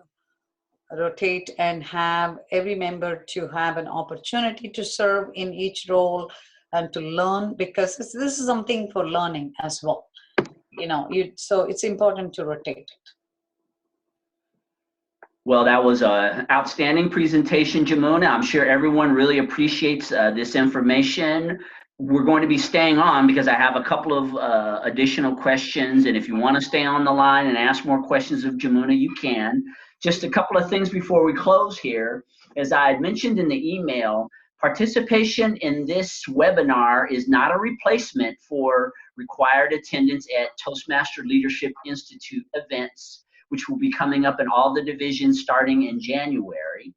rotate and have every member to have an opportunity to serve in each role and to learn, because this is something for learning as well. So it's important to rotate it. Well, that was an outstanding presentation, Jamuna. I'm sure everyone really appreciates this information. We're going to be staying on because I have a couple of additional questions, and if you want to stay on the line and ask more questions of Jamuna, you can. Just a couple of things before we close here. As I had mentioned in the email, participation in this webinar is not a replacement for required attendance at Toastmaster Leadership Institute events, which will be coming up in all the divisions starting in January.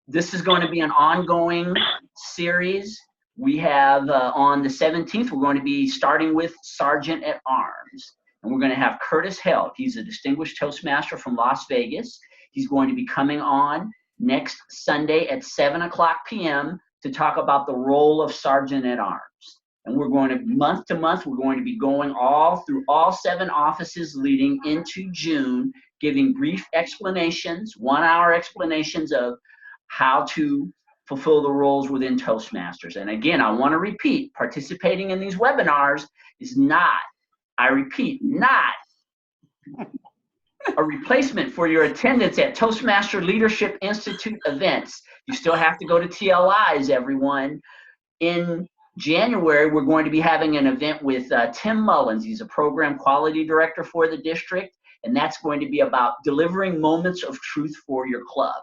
This is going to be an ongoing series. We have on the 17th, we're going to be starting with Sergeant at Arms. And we're going to have Curtis Held. He's a distinguished Toastmaster from Las Vegas. He's going to be coming on next Sunday at 7:00 p.m. to talk about the role of Sergeant at Arms. And we're going to, month to month, we're going to be going all through all 7 offices leading into June, giving brief explanations, 1-hour explanations of how to fulfill the roles within Toastmasters. And again, I want to repeat, participating in these webinars is not, I repeat, not a replacement for your attendance at Toastmaster Leadership Institute events. You still have to go to TLIs, everyone. In January, we're going to be having an event with Tim Mullins. He's a program quality director for the district, and that's going to be about delivering moments of truth for your club.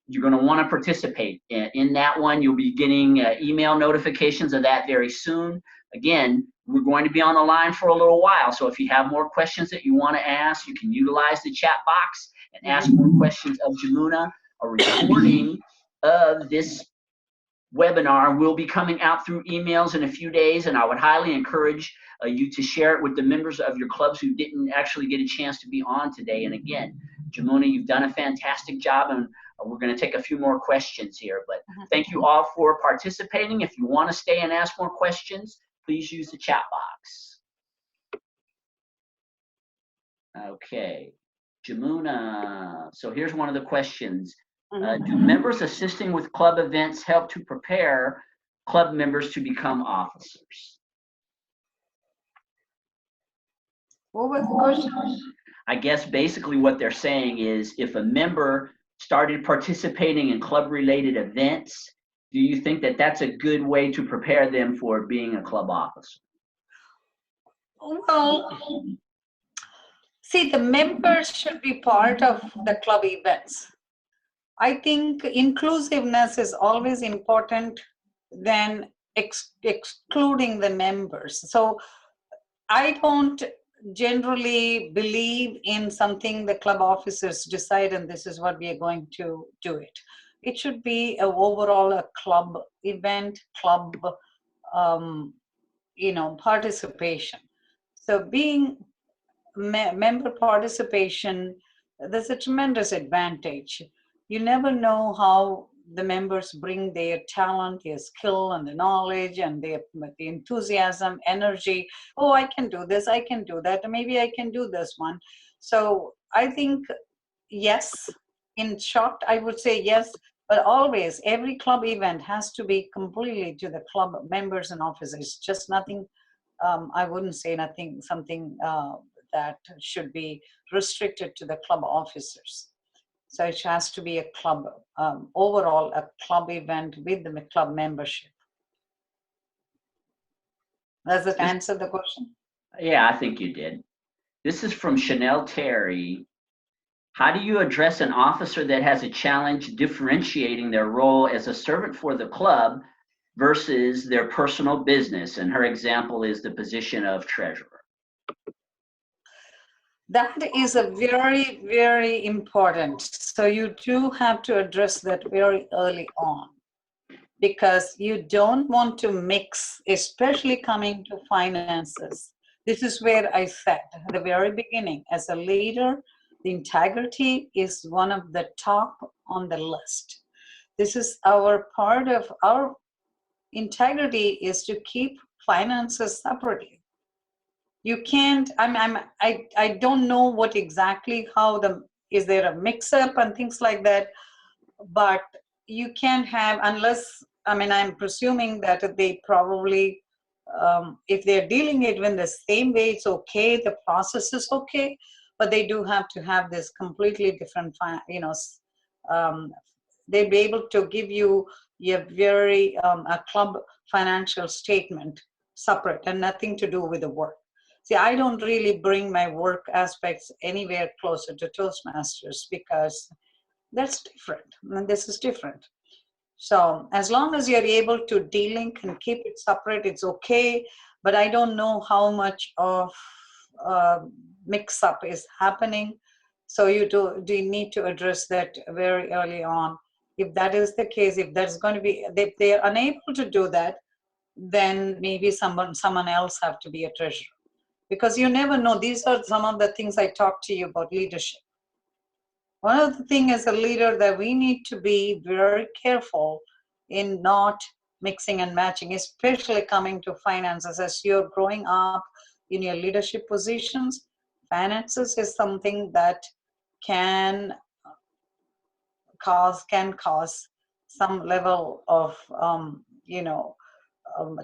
You're going to want to participate in that one. You'll be getting email notifications of that very soon. Again, we're going to be on the line for a little while, so if you have more questions that you want to ask, you can utilize the chat box and ask more questions of Jamuna. A recording of this webinar will be coming out through emails in a few days, and I would highly encourage you to share it with the members of your clubs who didn't actually get a chance to be on today. And again, Jamuna, you've done a fantastic job, and we're going to take a few more questions here. But thank you all for participating. If you want to stay and ask more questions, please use the chat box. Okay, Jamuna, so here's one of the questions. Do members assisting with club events help to prepare club members to become officers? What was the question? I guess basically what they're saying is if a member started participating in club-related events, do you think that that's a good way to prepare them for being a club officer? Well, see, the members should be part of the club events. I think inclusiveness is always important than excluding the members. So I don't generally believe in something the club officers decide and this is what we are going to do it. It should be overall a club event, club participation. So being member participation, there's a tremendous advantage. You never know how the members bring their talent, their skill, and the knowledge, and the enthusiasm, energy. Oh, I can do this, I can do that, maybe I can do this one. So I think, yes, in short, I would say yes, but always, every club event has to be completely to the club members and officers, just nothing, I wouldn't say nothing, something that should be restricted to the club officers. So it has to be a club, overall a club event with the club membership. Does it answer the question? Yeah, I think you did. This is from Chanel Terry. How do you address an officer that has a challenge differentiating their role as a servant for the club versus their personal business? And her example is the position of treasurer. That is a very, very important. So you do have to address that very early on, because you don't want to mix, especially coming to finances. This is where I said at the very beginning, as a leader, the integrity is one of the top on the list. This is our part of our integrity, is to keep finances separately. You can't, I don't know what exactly how is there a mix-up and things like that, but you can't have, unless, I'm presuming that they probably, if they're dealing it in the same way, it's okay, the process is okay, but they do have to have this completely different, they'll be able to give you a very, a club financial statement separate and nothing to do with the work. See, I don't really bring my work aspects anywhere closer to Toastmasters because that's different. And this is different. So as long as you're able to delink and keep it separate, it's okay. But I don't know how much of mix-up is happening. So do you need to address that very early on. If that is the case, if that's going to be, if they're unable to do that, then maybe someone else have to be a treasurer. Because you never know. These are some of the things I talked to you about leadership. One of the things as a leader that we need to be very careful in not mixing and matching, especially coming to finances. As you're growing up in your leadership positions, finances is something that can cause some level of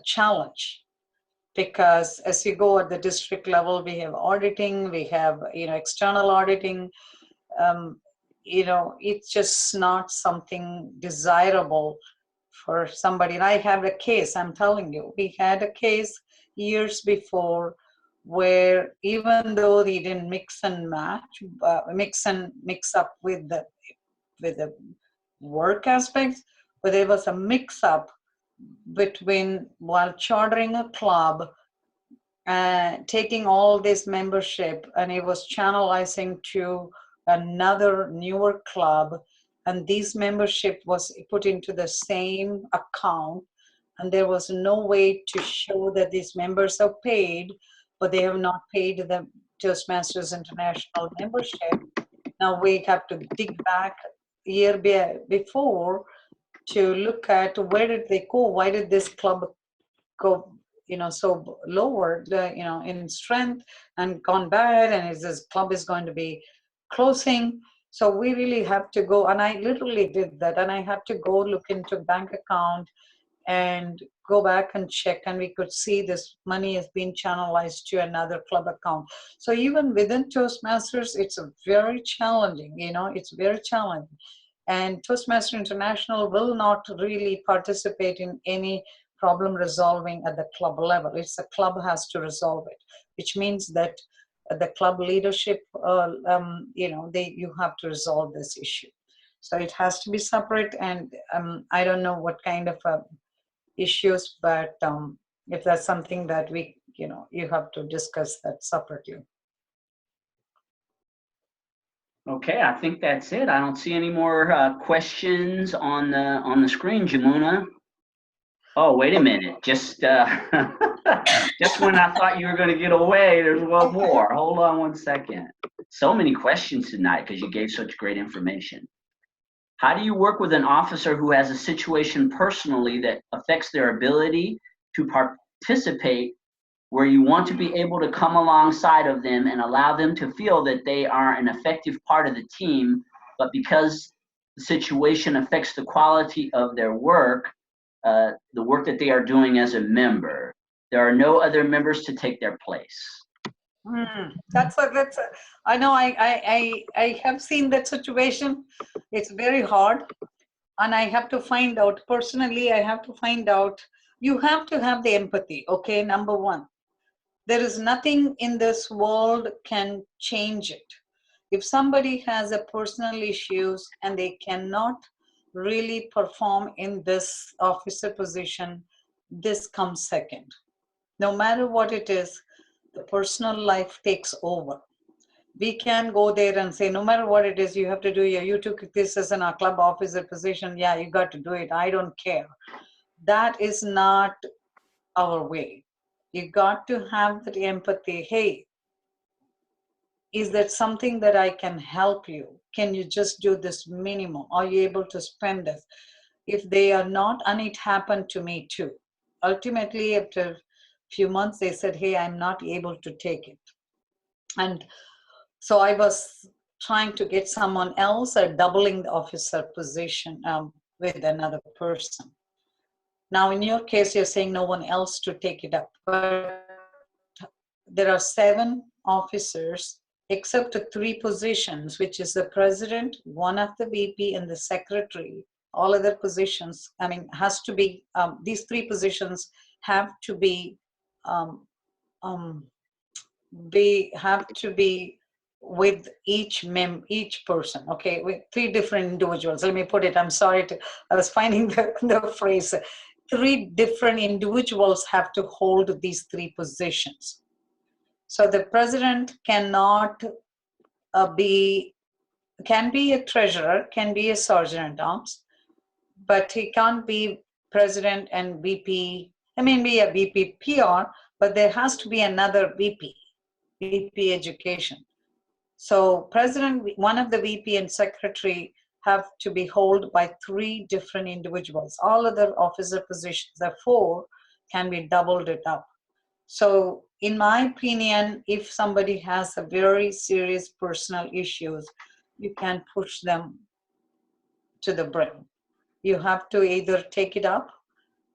challenge. Because as you go at the district level, we have auditing, we have external auditing. It's just not something desirable for somebody. And I have a case, I'm telling you, we had a case years before where even though they didn't mix and match, mix up with the work aspects, but there was a mix up between while chartering a club, taking all this membership, and it was channelizing to another newer club, and this membership was put into the same account, and there was no way to show that these members are paid, but they have not paid the Toastmasters International membership. Now we have to dig back year before to look at where did they go, why did this club go so lower in strength and gone bad, and is this club is going to be closing. So we really have to go, and I literally did that, and I had to go look into bank account and go back and check, and we could see this money has been channelized to another club account. So even within Toastmasters, it's a very challenging, it's very challenging. And Toastmaster International will not really participate in any problem resolving at the club level. It's the club has to resolve it, which means that the club leadership, you have to resolve this issue. So it has to be separate, and I don't know what kind of issues, but if that's something that you have to discuss that separately. Okay, I think that's it. I don't see any more questions on the screen, Jamuna. Oh, wait a minute. Just just when I thought you were going to get away, there's one more. Hold on one second. So many questions tonight because you gave such great information. How do you work with an officer who has a situation personally that affects their ability to participate, where you want to be able to come alongside of them and allow them to feel that they are an effective part of the team, but because the situation affects the quality of their work, the work that they are doing as a member, there are no other members to take their place? I know I have seen that situation. It's very hard, and I have to find out personally. I have to find out. You have to have the empathy. Okay, number one, there is nothing in this world can change it. If somebody has a personal issues and they cannot really perform in this officer position, this comes second. No matter what it is, the personal life takes over. We can go there and say, no matter what it is, you have to do you took this as a club officer position. Yeah, you got to do it. I don't care. That is not our way. You got to have that empathy. Hey, is that something that I can help you? Can you just do this minimum? Are you able to spend this? If they are not, and it happened to me too. Ultimately, after a few months, they said, hey, I'm not able to take it. And so I was trying to get someone else or doubling the officer position with another person. Now, in your case, you're saying no one else to take it up. But there are 7 officers, except the 3 positions, which is the president, one of the VP, and the secretary. All other positions, has to be, these 3 positions have to be have to be with each person, okay, with 3 different individuals. Let me put it, I'm sorry, I was finding the phrase. 3 different individuals have to hold these 3 positions. So the president cannot can be a treasurer, can be a sergeant at arms, but he can't be president and VP. I mean, be a VP PR, but there has to be another VP education. So president, one of the VP and secretary have to be held by 3 different individuals. All other officer positions, the 4, can be doubled it up. So in my opinion, if somebody has a very serious personal issues, you can push them to the brim. You have to either take it up,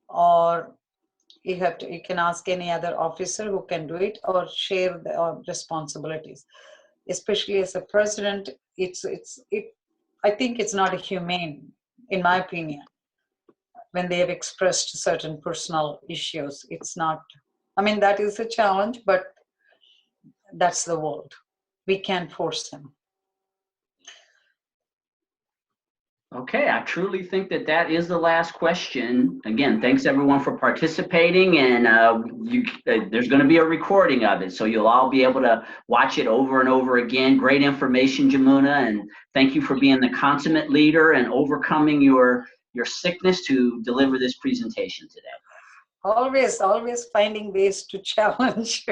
or you can ask any other officer who can do it, or share the responsibilities. Especially as a president, I think it's not humane, in my opinion, when they have expressed certain personal issues. It's not, I mean, that is a challenge, but that's the world. We can't force them. Okay, I truly think that is the last question. Again, thanks everyone for participating, and there's going to be a recording of it, so you'll all be able to watch it over and over again. Great information, Jamuna, and thank you for being the consummate leader and overcoming your sickness to deliver this presentation today. Always finding ways to challenge.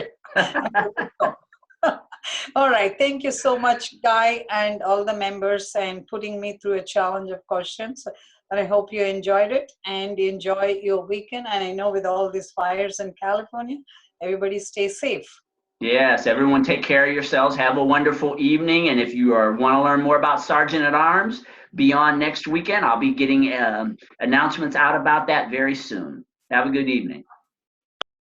All right, thank you so much, Guy, and all the members, and putting me through a challenge of questions. And I hope you enjoyed it and enjoy your weekend. And I know with all these fires in California, everybody stay safe. Yes, everyone take care of yourselves. Have a wonderful evening. And if you want to learn more about Sergeant at Arms, be on next weekend. I'll be getting announcements out about that very soon. Have a good evening.